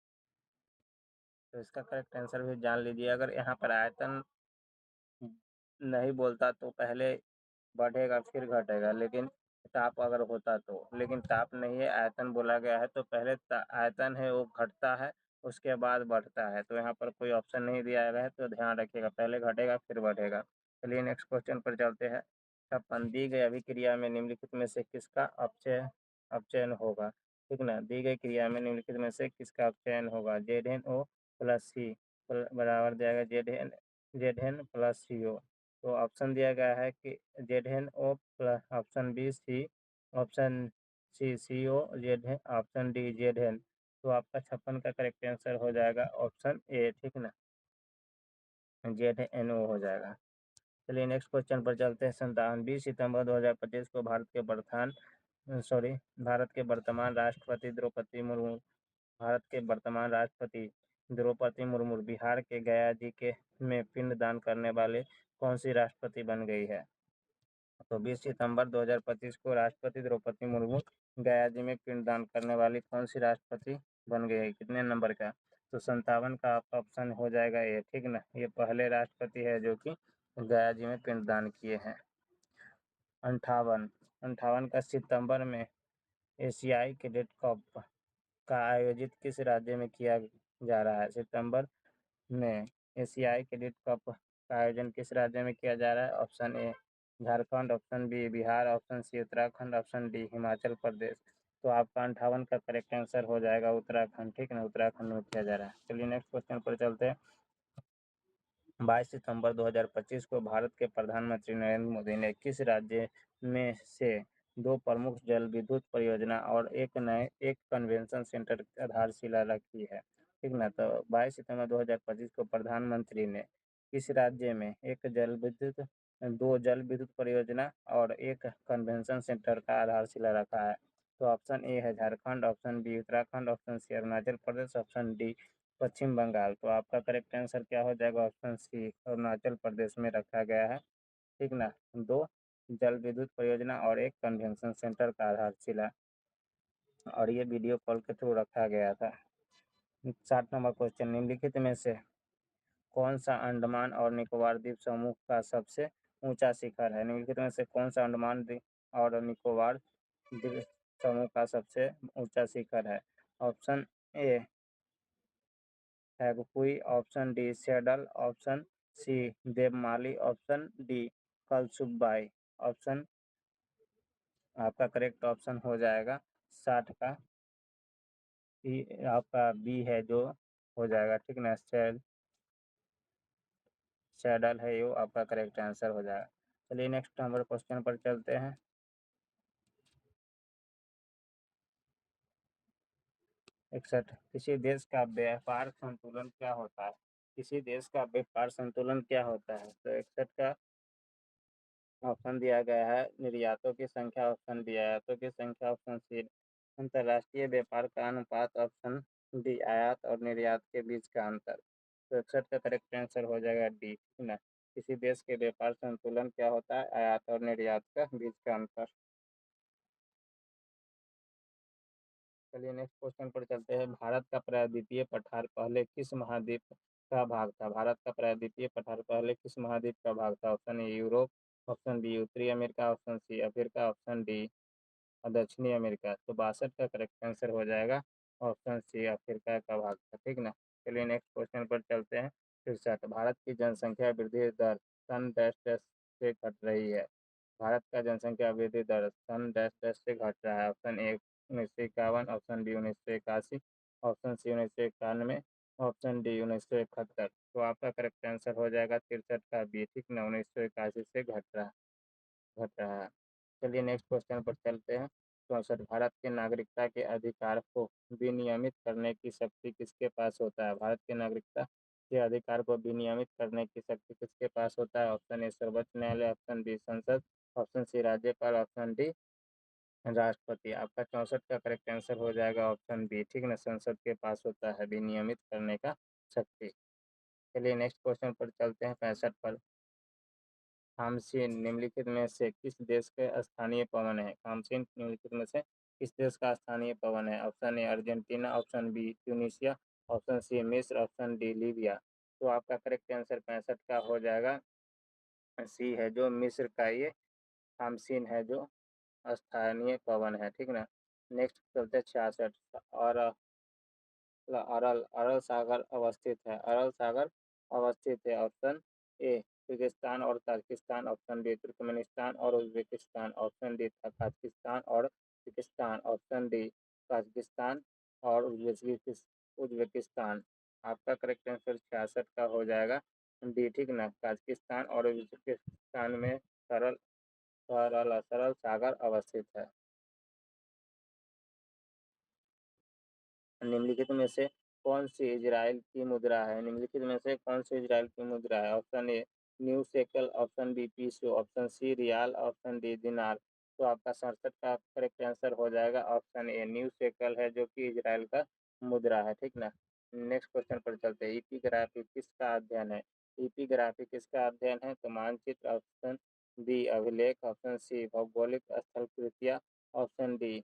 तो इसका करेक्ट आंसर भी जान लीजिए। अगर यहाँ पर आयतन नहीं बोलता तो पहले बढ़ेगा फिर घटेगा, लेकिन ताप अगर होता तो, लेकिन ताप नहीं है, आयतन बोला गया है तो पहले आयतन है वो घटता है उसके बाद बढ़ता है। तो यहाँ पर कोई ऑप्शन नहीं दिया गया है, तो ध्यान रखिएगा, पहले घटेगा फिर बढ़ेगा। चलिए नेक्स्ट क्वेश्चन पर चलते हैं। 56 दी गई अभिक्रिया में निम्नलिखित में से किसका अपचयन होगा, ठीक ना। दी गई क्रिया में निम्नलिखित में से किसका अपचयन होगा। ZnO प्लस सी बराबर जाएगा ZN प्लस CO। तो ऑप्शन दिया गया है कि ZnO plus, option B C, option C CO, ZN, option D ZN। तो आपका 56 का करेक्ट आंसर हो जाएगा ऑप्शन ए, ठीक ना, ZnO हो जाएगा। चलिए नेक्स्ट क्वेश्चन पर चलते हैं। 27 सितंबर 2025 को भारत के वर्तमान राष्ट्रपति द्रौपदी मुर्मू भारत के वर्तमान राष्ट्रपति द्रौपदी मुर्मू बिहार के गया जी के में पिंडदान करने वाले कौन सी राष्ट्रपति बन गई है। तो 20 सितंबर 2025 को राष्ट्रपति द्रौपदी मुर्मू गया जी में पिंडदान करने वाली कौन सी राष्ट्रपति बन गई है, कितने नंबर का। तो 57 का आपका ऑप्शन हो जाएगा ये, ठीक ना। ये पहले राष्ट्रपति है जो कि गया जी में पिंडदान किए हैं। 58 का सितंबर में एशियाई कैडेट कप का आयोजित किस राज्य में किया जा रहा है? सितंबर में एशियाई क्रेडिट कप का आयोजन किस राज्य में किया जा रहा है? Option A Jharkhand, option B Bihar, option C Uttarakhand, option D Himachal Pradesh. तो आपका 58 का करेक्ट आंसर हो जाएगा उत्तराखंड, ठीक है ना, उत्तराखंड में किया जा रहा है। चलिए नेक्स्ट क्वेश्चन पर चलते हैं। 22 सितंबर 2025 को भारत के प्रधानमंत्री नरेंद्र मोदी ने किस राज्य में से दो प्रमुख जल विद्युत परियोजना और एक कन्वेंशन सेंटर की आधारशिला रखी है? ठीक ना, तो 22 सितंबर 2025 को प्रधानमंत्री ने किस राज्य में दो जल विद्युत परियोजना और एक कन्वेंशन सेंटर का आधारशिला रखा है? तो ऑप्शन ए है Jharkhand, option B Uttarakhand, option C Arunachal Pradesh, option D Pashchim Bangal. तो आपका करेक्ट आंसर क्या हो जाएगा? ऑप्शन सी अरुणाचल प्रदेश में रखा गया है, ठीक ना। दो जल विद्युत परियोजना और एक कन्वेंशन सेंटर का आधारशिला, और ये वीडियो कॉल के थ्रू रखा गया था। 60 नंबर क्वेश्चन, निम्नलिखित में से कौन सा अंडमान और निकोबार द्वीप समूह का सबसे ऊंचा शिखर है? निम्नलिखित में से कौन सा और निकोबार द्वीप समूह का सबसे ऊंचा शिखर है? Option A Hangpui, option D Saddle, option C Deomali, option D Kalsubai. Option आपका करेक्ट ऑप्शन हो जाएगा 60 का आपका बी है जो हो जाएगा, ठीक ना, सैडल है, ये आपका करेक्ट आंसर हो जाएगा। चलिए नेक्स्ट नंबर क्वेश्चन पर चलते हैं। 61, किसी देश का व्यापार संतुलन क्या होता है? किसी देश का व्यापार संतुलन क्या होता है? तो 61 का ऑप्शन दिया गया है निर्यातों की संख्या, ऑप्शन बी आयातों की संख्या, ऑप्शन सी अंतर्राष्ट्रीय व्यापार का अनुपात, ऑप्शन डी आयात और निर्यात के बीच का अंतर। तो 61 का करेक्ट आंसर हो जाएगा डी, ठीक ना, किसी देश के व्यापार संतुलन क्या होता है? आयात और निर्यात का बीच का अंतर। चलिए नेक्स्ट क्वेश्चन पर चलते हैं। भारत का प्रायद्वीपीय पठार पहले किस महाद्वीप का भाग था? भारत का प्रायद्वीपीय पठार पहले किस महाद्वीप का भाग था? Option A Europe, option B उत्तरी America, option C Africa, option D दक्षिणी अमेरिका। तो 62 का करेक्ट आंसर हो जाएगा ऑप्शन सी अफ्रीका का भाग था, ठीक ना। चलिए नेक्स्ट क्वेश्चन पर चलते हैं। 63, भारत की जनसंख्या वृद्धि दर सन डैश डैश से घट रही है? भारत का जनसंख्या वृद्धि दर सन डैश डैश से घट रहा है? Option A 1951, option B 1981, option C 1991, option D 1971। तो आपका करेक्ट आंसर हो जाएगा 63 का बी, ठीक ना, 1981 से घट रहा है। चलिए नेक्स्ट क्वेश्चन पर चलते हैं। 64, भारत के नागरिकता के अधिकार को विनियमित करने की शक्ति किसके पास होता है? भारत के नागरिकता के अधिकार को विनियमित करने की शक्ति किसके पास होता है? ऑप्शन ए सर्वोच्च न्यायालय, ऑप्शन बी संसद, ऑप्शन सी राज्यपाल, ऑप्शन डी राष्ट्रपति। आपका 64 का करेक्ट आंसर हो जाएगा ऑप्शन बी, ठीक ना, संसद के पास होता है विनियमित करने का शक्ति। चलिए नेक्स्ट क्वेश्चन पर चलते हैं। 65 पर, खामसीन निम्नलिखित में से किस देश के स्थानीय पवन है? खामसीन निम्नलिखित में से किस देश का स्थानीय पवन है? Option A Argentina, option B Tunisia, option C मिस्र, ऑप्शन डी लीबिया। तो आपका करेक्ट आंसर 65 का हो जाएगा सी है जो मिस्र का ये खामसीन है जो स्थानीय पवन है, ठीक ना। नेक्स्ट चलते 66, और अरल अरल सागर अवस्थित है? अरल सागर अवस्थित है ऑप्शन ए किर्गिस्तान और ताजिकिस्तान, ऑप्शन बी तुर्कमेनिस्तान और उज्बेकिस्तान, ऑप्शन डी ताजिकिस्तान और पाकिस्तान, ऑप्शन डी ताजिकिस्तान और उज्बेकिस्तान। आपका करेक्ट आंसर 66 का हो जाएगा डी, ठीक ना, ताजिकिस्तान और उज्बेकिस्तान में सरल सरल सरल सागर अवस्थित है। निम्नलिखित में से कौन सी इजराइल की मुद्रा है? निम्नलिखित में से कौन सी इजराइल की मुद्रा है? Option A new shekel, option B peso, option C riyal, option D dinar. तो आपका 67 का करेक्ट आंसर हो जाएगा ऑप्शन ए न्यू शेकल है जो कि इजराइल का मुद्रा है, ठीक ना। नेक्स्ट क्वेश्चन पर चलते हैं। ईपीग्राफी किसका अध्ययन है? ईपीग्राफी किसका अध्ययन है? तो मानचित्र, ऑप्शन बी अभिलेख, ऑप्शन सी भौगोलिक स्थलकृतियाँ, ऑप्शन डी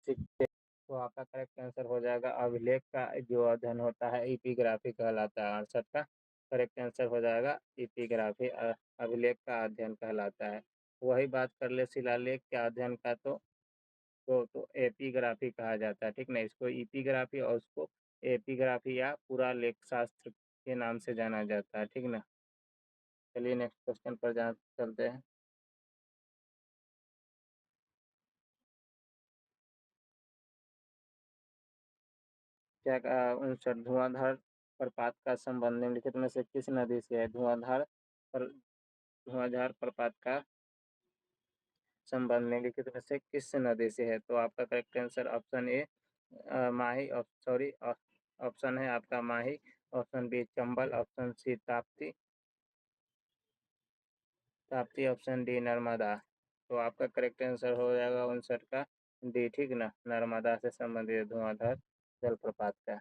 तो आपका करेक्ट आंसर हो जाएगा अभिलेख का जो अध्ययन होता है इपिग्राफी कहलाता है। 68 का करेक्ट आंसर हो जाएगा इपिग्राफी अभिलेख का अध्ययन कहलाता है। वही बात कर ले शिलालेख के अध्ययन का, तो तो एपिग्राफी कहा जाता है, ठीक ना। इसको इपिग्राफी और उसको एपिग्राफी या पूरा लेख शास्त्र के नाम से जाना जाता है, ठीक ना। चलिए नेक्स्ट क्वेश्चन पर जहाँ चलते हैं। क्या 59 धुआंधार प्रपात का संबंध निम्नलिखित में से किस नदी से है? धुआंधार प्रपात का संबंध निम्नलिखित में से किस नदी से है? तो आपका correct answer option A Mahi, sorry, option है आपका Mahi, option B Chambal, option C Tapti, Tapti, option D Narmada. तो आपका करेक्ट आंसर हो जाएगा 59 का डी, ठीक ना, नर्मदा से संबंधित धुआंधार जलप्रपात का।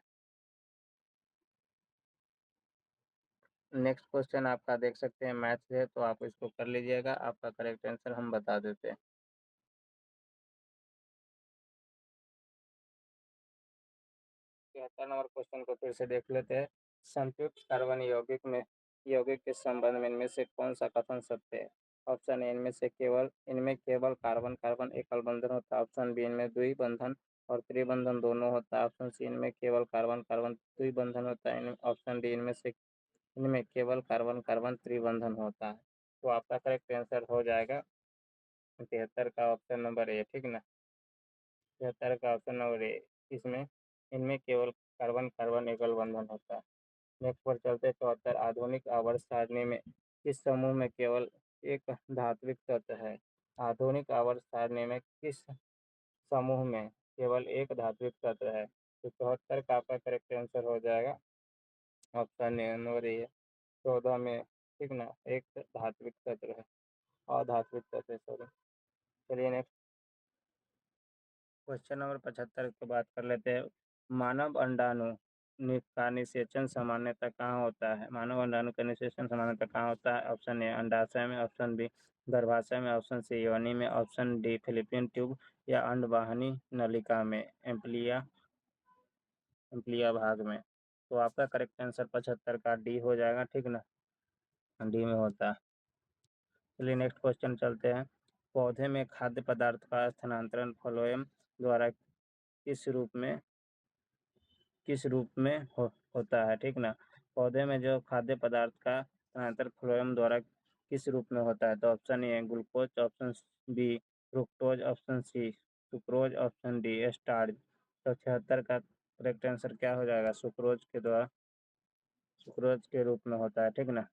नेक्स्ट क्वेश्चन आपका देख सकते हैं मैथ से है, तो आप इसको कर लीजिएगा। आपका करेक्ट आंसर हम बता देते हैं। 73 नंबर क्वेश्चन को फिर से देख लेते हैं। संयुक्त कार्बन यौगिक के संबंध में इनमें से कौन सा कथन सत्य है? ऑप्शन ए इनमें केवल कार्बन कार्बन एकल बंधन होता है, ऑप्शन बी इनमें द्विबंधन और त्रिबंधन दोनों होता है, ऑप्शन सी इनमें केवल कार्बन कार्बन द्विबंधन होता है, ऑप्शन डी इनमें केवल कार्बन कार्बन त्रिबंधन होता है। तो आपका करेक्ट आंसर हो जाएगा 73 का ऑप्शन नंबर ए, ठीक ना। 73 का ऑप्शन नंबर ए, इसमें इनमें केवल कार्बन कार्बन एकल बंधन होता है। नेक्स्ट पर चलते हैं। 74 आधुनिक आवर्त सारणी में किस समूह में केवल एक धात्विक तत्व है? आधुनिक आवर्त सारणी में किस समूह में केवल एक धात्विक तत्व है? तो 74 का आपका करेक्ट आंसर हो जाएगा ऑप्शन नंबर ए, 14 में, ठीक ना, एक धात्विक तत्व है, अधात्विक तत्व है, सॉरी। चलिए नेक्स्ट क्वेश्चन नंबर 75 की बात कर लेते हैं। मानव अंडाणु का निषेचन सामान्यतः कहाँ होता है? मानव अंडाणु का निषेचन सामान्यतः कहाँ होता है? ऑप्शन ए अंडाशय में, ऑप्शन बी गर्भाशय में, ऑप्शन सी योनि में, ऑप्शन डी फैलोपियन ट्यूब या अंडवाहिनी नलिका में, एम्पलिया भाग में। तो आपका करेक्ट आंसर 75 का डी हो जाएगा, ठीक ना, डी में होता है। चलिए नेक्स्ट क्वेश्चन चलते हैं। पौधे में खाद्य पदार्थ का स्थानांतरण फ्लोएम द्वारा किस रूप में होता है, ठीक ना। पौधे में जो खाद्य पदार्थ का स्थानांतरण फ्लोएम द्वारा किस रूप में होता है? तो option A glucose, option B fructose, option C sucrose, option D starch. तो 76 का करेक्ट आंसर क्या हो जाएगा? सुक्रोज के रूप में होता है, ठीक ना।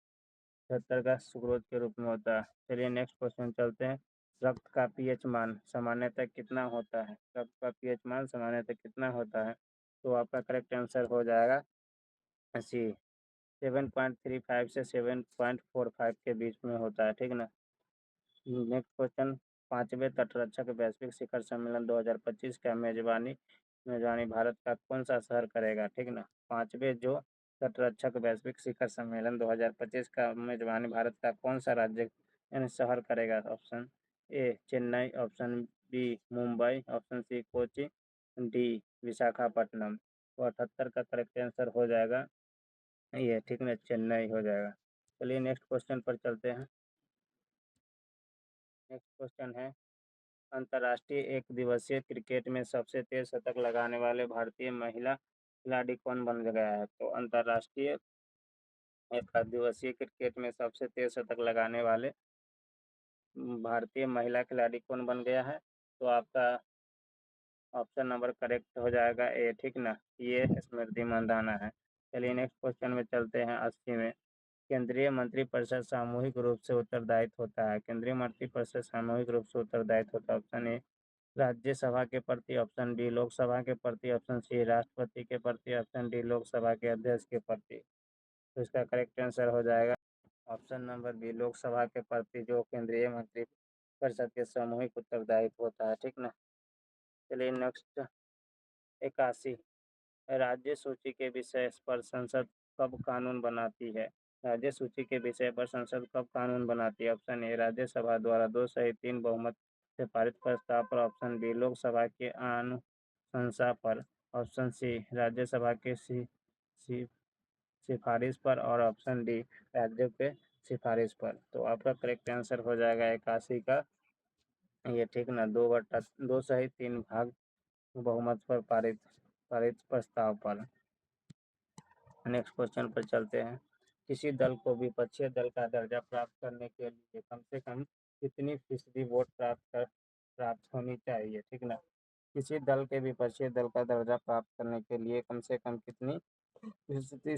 76 का सुक्रोज के रूप में होता है। चलिए नेक्स्ट क्वेश्चन चलते हैं। रक्त का पीएच मान सामान्यतः कितना होता है? रक्त का पीएच मान सामान्यतः कितना होता है? तो आपका करेक्ट आंसर हो जाएगा सी, 7.35 से 7.45 के बीच में होता है, ठीक ना। Next question. 5वें तटरक्षक वैश्विक शिखर सम्मेलन 2025 का मेजबानी भारत का कौन सा शहर करेगा, ठीक ना। 5वें जो तटरक्षक वैश्विक शिखर सम्मेलन 2025 का मेजबानी भारत का कौन सा राज्य यानी शहर करेगा? Option A Chennai, option B Mumbai, option C Kochi, D Visakhapatnam. तो 78 का करेक्ट आंसर हो जाएगा ये, ठीक ना, चेन्नई हो जाएगा। चलिए नेक्स्ट क्वेश्चन पर चलते हैं। नेक्स्ट क्वेश्चन है अंतर्राष्ट्रीय एक दिवसीय क्रिकेट में सबसे तेज शतक लगाने वाले भारतीय महिला खिलाड़ी कौन बन गया है? तो अंतर्राष्ट्रीय एक दिवसीय क्रिकेट में सबसे तेज शतक लगाने वाले भारतीय महिला खिलाड़ी कौन बन गया है? तो आपका ऑप्शन नंबर करेक्ट हो जाएगा ए, ठीक ना, ये स्मृति मंदाना है। चलिए नेक्स्ट क्वेश्चन में चलते हैं। 80 में केंद्रीय मंत्रिपरिषद सामूहिक रूप से उत्तरदायित्व होता है? केंद्रीय मंत्रिपरिषद सामूहिक रूप से उत्तरदायित्व होता है। ऑप्शन ए राज्यसभा के प्रति, ऑप्शन बी लोकसभा के प्रति, ऑप्शन सी राष्ट्रपति के प्रति, ऑप्शन डी लोकसभा के अध्यक्ष के प्रति। तो इसका करेक्ट आंसर हो जाएगा ऑप्शन नंबर बी लोकसभा के प्रति, जो केंद्रीय मंत्रिपरिषद के सामूहिक उत्तरदायित्व होता है, ठीक ना। चलिए नेक्स्ट। 81 राज्य सूची के विषय पर संसद कब कानून बनाती है? राज्य सूची के विषय पर संसद कब कानून बनाती है? ऑप्शन ए राज्यसभा द्वारा 2/3 बहुमत से पारित प्रस्ताव पर, ऑप्शन बी लोकसभा के अनुशंसा पर, ऑप्शन सी राज्यसभा के सिफारिश पर और ऑप्शन डी राज्यों के सिफारिश पर। तो आपका करेक्ट आंसर हो जाएगा 81 का ये ठीक ना, 2 सहित 3 भाग बहुमत पर पारित पारित प्रस्ताव पर। नेक्स्ट क्वेश्चन पर चलते हैं। किसी दल को विपक्षी दल का दर्जा प्राप्त करने के लिए कम से कम कितनी फीसदी वोट प्राप्त होनी चाहिए, ठीक ना। किसी दल के विपक्षी दल का दर्जा प्राप्त करने के लिए कम से कम कितनी फीसदी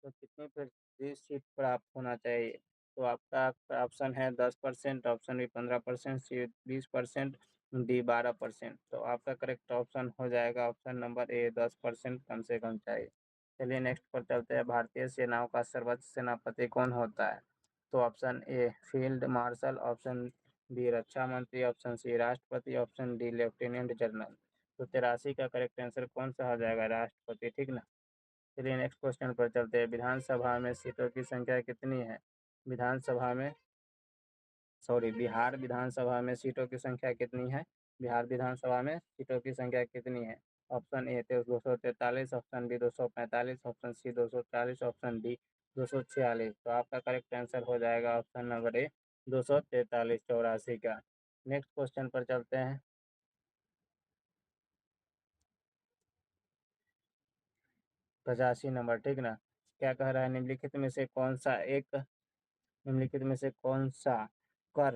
तो कितनी फीसदी सीट प्राप्त होना चाहिए। तो आपका ऑप्शन है 10%, ऑप्शन बी 15%, सी 20%, डी 12%। तो आपका करेक्ट ऑप्शन हो जाएगा ऑप्शन नंबर ए, 10% कम से कम चाहिए। चलिए नेक्स्ट पर चलते हैं। भारतीय सेनाओं का सर्वोच्च सेनापति कौन होता है। तो option A field marshal, option B रक्षा मंत्री, ऑप्शन सी राष्ट्रपति, ऑप्शन डी लेफ्टिनेंट जनरल। तो 83 का करेक्ट आंसर कौन सा हो जाएगा, राष्ट्रपति, ठीक ना। चलिए नेक्स्ट क्वेश्चन पर चलते हैं। विधानसभा में सीटों की संख्या कितनी है। विधानसभा में बिहार विधानसभा में सीटों की संख्या कितनी है। बिहार विधानसभा में सीटों की संख्या कितनी है। Option A 243, option B 245, option C 240, option D 246। तो आपका करेक्ट आंसर हो जाएगा ऑप्शन नंबर ए, 243, 84 का। नेक्स्ट क्वेश्चन पर चलते हैं। 85 नंबर, ठीक ना। क्या कह रहा है, निम्नलिखित में से कौन सा एक निम्नलिखित में से कौन सा कर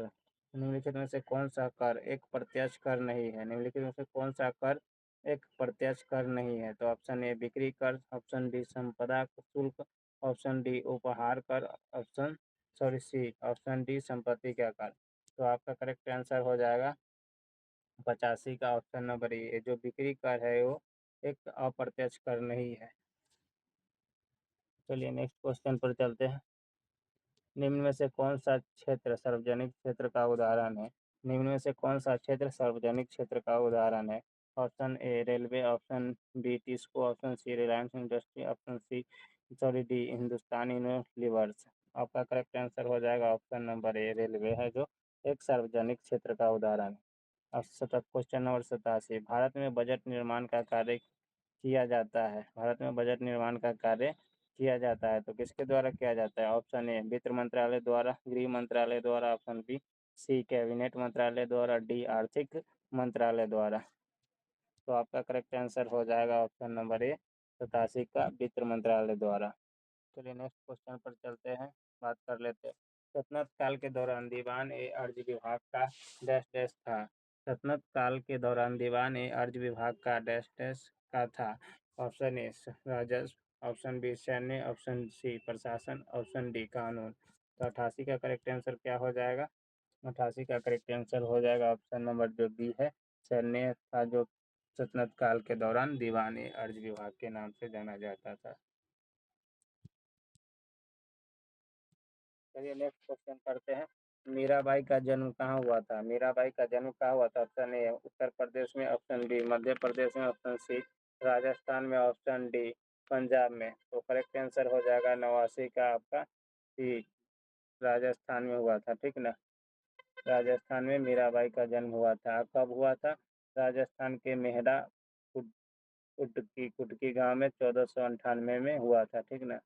निम्नलिखित में से कौन सा कर एक प्रत्यक्ष कर नहीं है। निम्नलिखित में से कौन सा कर एक प्रत्यक्ष कर नहीं है। तो ऑप्शन ए बिक्री कर, ऑप्शन बी संपदा शुल्क, ऑप्शन डी उपहार कर, ऑप्शन डी संपत्ति का कर। तो आपका करेक्ट आंसर हो जाएगा 85 का ऑप्शन नंबर ए। जो बिक्री कर है वो एक अप्रत्यक्ष कर नहीं है। चलिए नेक्स्ट क्वेश्चन पर चलते हैं। निम्न में से कौन सा क्षेत्र सार्वजनिक क्षेत्र का उदाहरण है। निम्न में से कौन सा क्षेत्र सार्वजनिक क्षेत्र का उदाहरण है। Option A railway, option B TISCO, option C Reliance industry, option D Hindustan Unilevers. आपका करेक्ट आंसर हो जाएगा ऑप्शन नंबर ए, रेलवे है जो एक सार्वजनिक क्षेत्र का उदाहरण है। अब क्वेश्चन नंबर 87। भारत में बजट निर्माण का कार्य किया जाता है। भारत में बजट निर्माण का कार्य किया जाता है तो किसके द्वारा किया जाता है। ऑप्शन ए वित्त मंत्रालय द्वारा, गृह मंत्रालय द्वारा, ऑप्शन बी सी कैबिनेट मंत्रालय द्वारा, डी आर्थिक मंत्रालय द्वारा। तो आपका करेक्ट आंसर हो जाएगा ऑप्शन नंबर ए, 87 का वित्त मंत्रालय द्वारा। चलिए नेक्स्ट क्वेश्चन पर चलते हैं, बात कर लेते हैं। सल्तनत काल के दौरान दीवान ए अर्ज विभाग का डैश डैश था। सल्तनत काल के दौरान दीवान ए अर्ज विभाग का डैश डैश का था। ऑप्शन ए राजस्व, ऑप्शन बी सैन्य, ऑप्शन सी प्रशासन, ऑप्शन डी कानून। तो 88 का करेक्ट आंसर क्या हो जाएगा। 88 का करेक्ट आंसर हो जाएगा ऑप्शन नंबर जो बी है, सैन्य था, जो सल्तनत काल के दौरान दीवान ए अर्ज विभाग के नाम से जाना जाता था। चलिए नेक्स्ट क्वेश्चन करते हैं। मीराबाई का जन्म कहाँ हुआ था। मीराबाई का जन्म कहाँ हुआ था। ऑप्शन ए उत्तर प्रदेश में, ऑप्शन बी मध्य प्रदेश में, ऑप्शन सी राजस्थान में, ऑप्शन डी पंजाब में। तो करेक्ट आंसर हो जाएगा 89 का आपका सी, राजस्थान में हुआ था, ठीक ना। राजस्थान में मीराबाई का जन्म हुआ था। कब हुआ था। राजस्थान के मेहरा कुटकी गांव में 1498 में हुआ था, ठीक ना।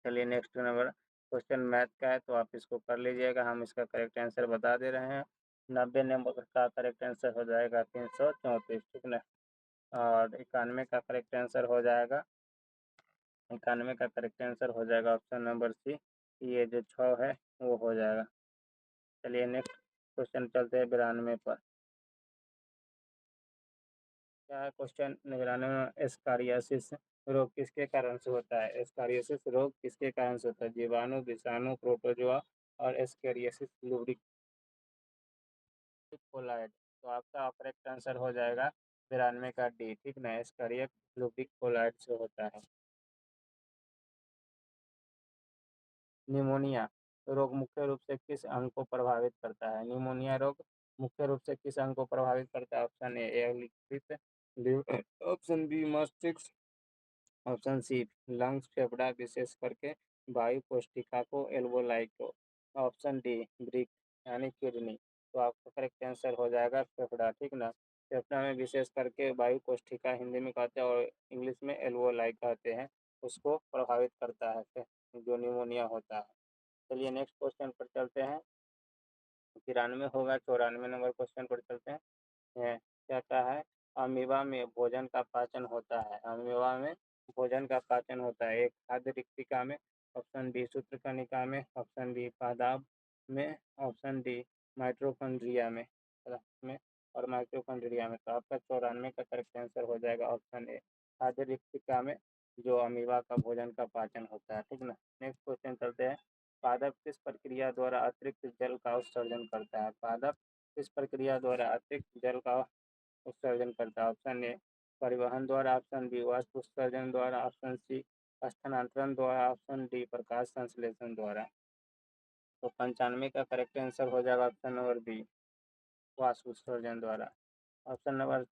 चलिए नेक्स्ट नंबर क्वेश्चन मैथ का है तो आप इसको कर लीजिएगा, हम इसका करेक्ट आंसर बता दे रहे हैं। 90 नंबर का करेक्ट आंसर हो जाएगा 334, ठीक ना। और 91 का करेक्ट आंसर हो जाएगा 91 का करेक्ट आंसर हो जाएगा ऑप्शन नंबर सी, ये जो 6 है वो हो जाएगा। चलिए नेक्स्ट क्वेश्चन चलते हैं 92 पर। क्या है क्वेश्चन 92 में, एस्कारियासिस रोग किसके कारण से होता है। एस्कारियासिस रोग किसके कारण से होता है। जीवाणु, विषाणु, प्रोटोजोआ और एस्केरियासिस लुब्रिक कोलाइड। तो आपका करेक्ट आंसर हो जाएगा 92 का डी, ठीक ना, एस्केरिया लुब्रिक कोलाइड से होता है। निमोनिया रोग मुख्य रूप से किस अंग को प्रभावित करता है। निमोनिया रोग मुख्य रूप से किस अंग को प्रभावित करता है। ऑप्शन ए यकृत, लिवर, ऑप्शन बी मस्तिष्क, ऑप्शन सी लंग्स फेफड़ा विशेष करके वायु कोशिका को एल्वोलाई को, ऑप्शन डी ब्रिक यानी किडनी। तो आपका करेक्ट आंसर हो जाएगा फेफड़ा, ठीक ना। फेफड़ा में विशेष करके वायु कोशिका हिंदी में कहते हैं और इंग्लिश में एल्वोलाई कहते हैं, उसको प्रभावित करता है जो निमोनिया होता है। चलिए नेक्स्ट क्वेश्चन पर चलते हैं। 93 होगा, 94 नंबर क्वेश्चन पर चलते हैं। क्या है, अमीबा में भोजन का पाचन होता है। अमीबा में भोजन का पाचन होता है। एक खाद्य रिक्तिका में, ऑप्शन बी सूत्रकणिका में, ऑप्शन बी पादाब में, ऑप्शन डी माइटोकॉन्ड्रिया में और माइटोकॉन्ड्रिया में। तो आपका 94 का करेक्ट आंसर हो जाएगा ऑप्शन ए, खाद्य रिक्तिका में जो अमीबा का भोजन का पाचन होता है। ठीक ना। नेक्स्ट क्वेश्चन चलते हैं। पादप किस प्रक्रिया द्वारा अतिरिक्त जल का उत्सर्जन करता है। पादप किस प्रक्रिया द्वारा अतिरिक्त जल का उत्सर्जन करता है। ऑप्शन ए परिवहन द्वारा, ऑप्शन बी वाष्प उत्सर्जन द्वारा, ऑप्शन सी स्थानांतरण द्वारा, ऑप्शन डी प्रकाश संश्लेषण द्वारा। तो 95 का करेक्ट आंसर हो जाएगा ऑप्शन नंबर बी, वाष्प उत्सर्जन द्वारा। ऑप्शन नंबर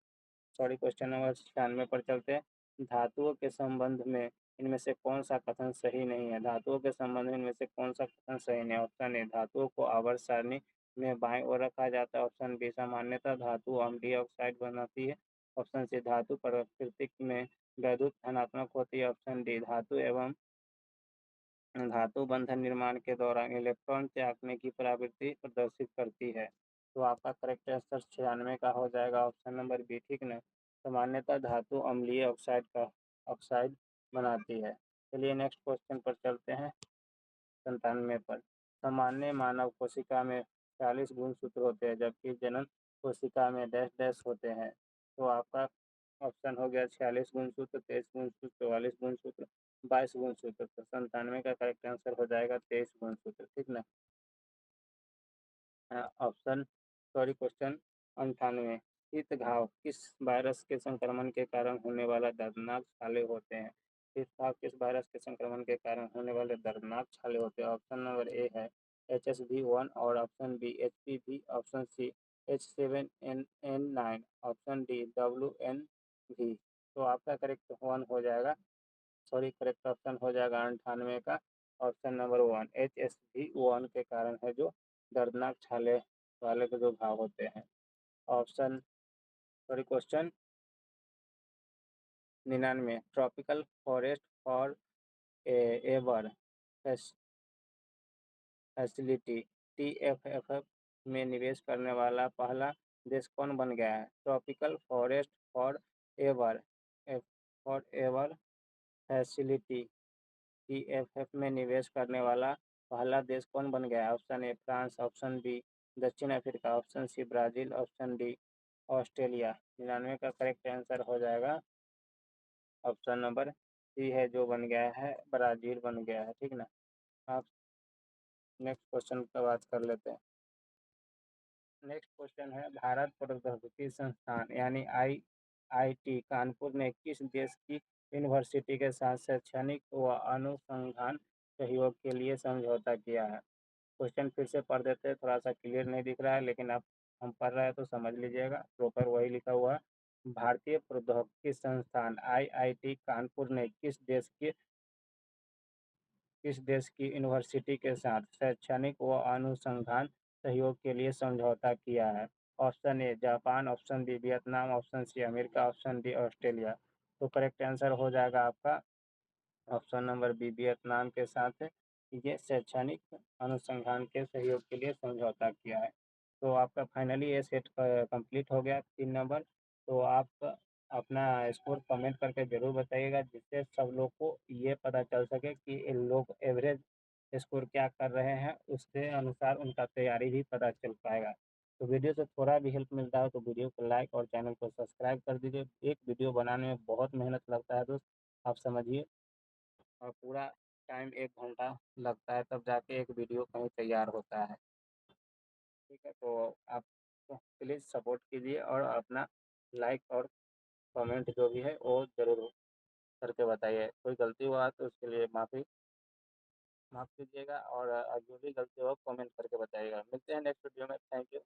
क्वेश्चन नंबर 96 पर चलते हैं। धातुओं के संबंध में इनमें से कौन सा कथन सही नहीं है। धातुओं के संबंध में इनमें से कौन सा कथन सही नहीं है। ऑप्शन ए धातुओं को आवर्त सारणी में बाएं ओर रखा जाता है। ऑप्शन बी सामान्यतः धातु अम्लीय ऑक्साइड बनाती है। ऑप्शन सी धातु प्रकृति में वैद्युत धनात्मक होती है। ऑप्शन डी धातु एवं धातु बंधन निर्माण के दौरान इलेक्ट्रॉन त्यागने की प्रवृत्ति प्रदर्शित करती है। तो आपका करेक्ट आंसर 96 का हो जाएगा ऑप्शन नंबर बी। ठीक ना। सामान्यतः धातु अम्लीय ऑक्साइड बनाती है। चलिए नेक्स्ट क्वेश्चन पर चलते हैं। 97 पर, सामान्य मानव कोशिका में 40 गुणसूत्र होते हैं जबकि जनन कोशिका में डैश डैश होते हैं। तो आपका ऑप्शन हो गया 46 गुणसूत्र, 23 गुणसूत्र, 44 गुणसूत्र, 22 गुणसूत्र। तो 97 का करेक्ट आंसर हो जाएगा 23 गुणसूत्र। ठीक ना। ऑप्शन क्वेश्चन 98, शीत घाव किस वायरस के संक्रमण के कारण होने वाला दर्दनाक छाले होते हैं। शीत घाव किस वायरस के संक्रमण के कारण होने वाले दर्दनाक छाले होते हैं। ऑप्शन नंबर ए है HSV1 और option B HPV, option C H7N9, option D WNV। तो आपका करेक्ट वन हो जाएगा, करेक्ट ऑप्शन हो जाएगा 98 का ऑप्शन नंबर वन, HSV1 के कारण है जो दर्दनाक छाले वाले के जो घाव होते हैं। Option question 99, tropical forest for ever facility TFFF में निवेश करने वाला पहला देश कौन बन गया है। Tropical forest for ever facility TFF में निवेश करने वाला पहला देश कौन बन गया है। Option A France, option B दक्षिण Africa, option C Brazil, option D Australia. 99 का करेक्ट आंसर हो जाएगा ऑप्शन नंबर सी है, जो बन गया है ब्राज़ील बन गया है। ठीक ना। आप नेक्स्ट क्वेश्चन पर बात कर लेते हैं। नेक्स्ट क्वेश्चन है, भारत प्रौद्योगिकी संस्थान यानी IIT कानपुर ने किस देश की यूनिवर्सिटी के साथ शैक्षणिक व अनुसंधान सहयोग के लिए समझौता किया है। क्वेश्चन फिर से पढ़ देते हैं, थोड़ा सा क्लियर नहीं दिख रहा है लेकिन आप हम पढ़ रहे हैं तो समझ लीजिएगा। प्रॉपर वही लिखा हुआ है। भारतीय प्रौद्योगिकी संस्थान IIT कानपुर ने किस देश की यूनिवर्सिटी के साथ शैक्षणिक व अनुसंधान सहयोग के लिए समझौता किया है। Option A Japan, option B Vietnam, option C America, option D Australia. तो करेक्ट आंसर हो जाएगा आपका ऑप्शन नंबर बी, वियतनाम के साथ ये शैक्षणिक अनुसंधान के सहयोग के लिए समझौता किया है। तो आपका फाइनली ये सेट कंप्लीट हो गया 3 नंबर। तो आप अपना स्कोर कमेंट करके ज़रूर बताइएगा, जिससे सब लोग को ये पता चल सके कि इन लोग एवरेज स्कोर क्या कर रहे हैं, उसके अनुसार उनका तैयारी भी पता चल पाएगा। तो वीडियो से थोड़ा भी हेल्प मिलता है तो वीडियो को लाइक और चैनल को सब्सक्राइब कर दीजिए। एक वीडियो बनाने में बहुत मेहनत लगता है दोस्त, आप समझिए। और पूरा टाइम 1 घंटा लगता है तब जाके एक वीडियो कहीं तैयार होता है। ठीक है, तो आप प्लीज़ सपोर्ट कीजिए और अपना लाइक और कमेंट जो भी है वो ज़रूर करके बताइए। कोई गलती हुआ तो उसके लिए माफ़ कीजिएगा और जो भी गलती हो कमेंट करके बताइएगा। मिलते हैं नेक्स्ट वीडियो में। Thank you.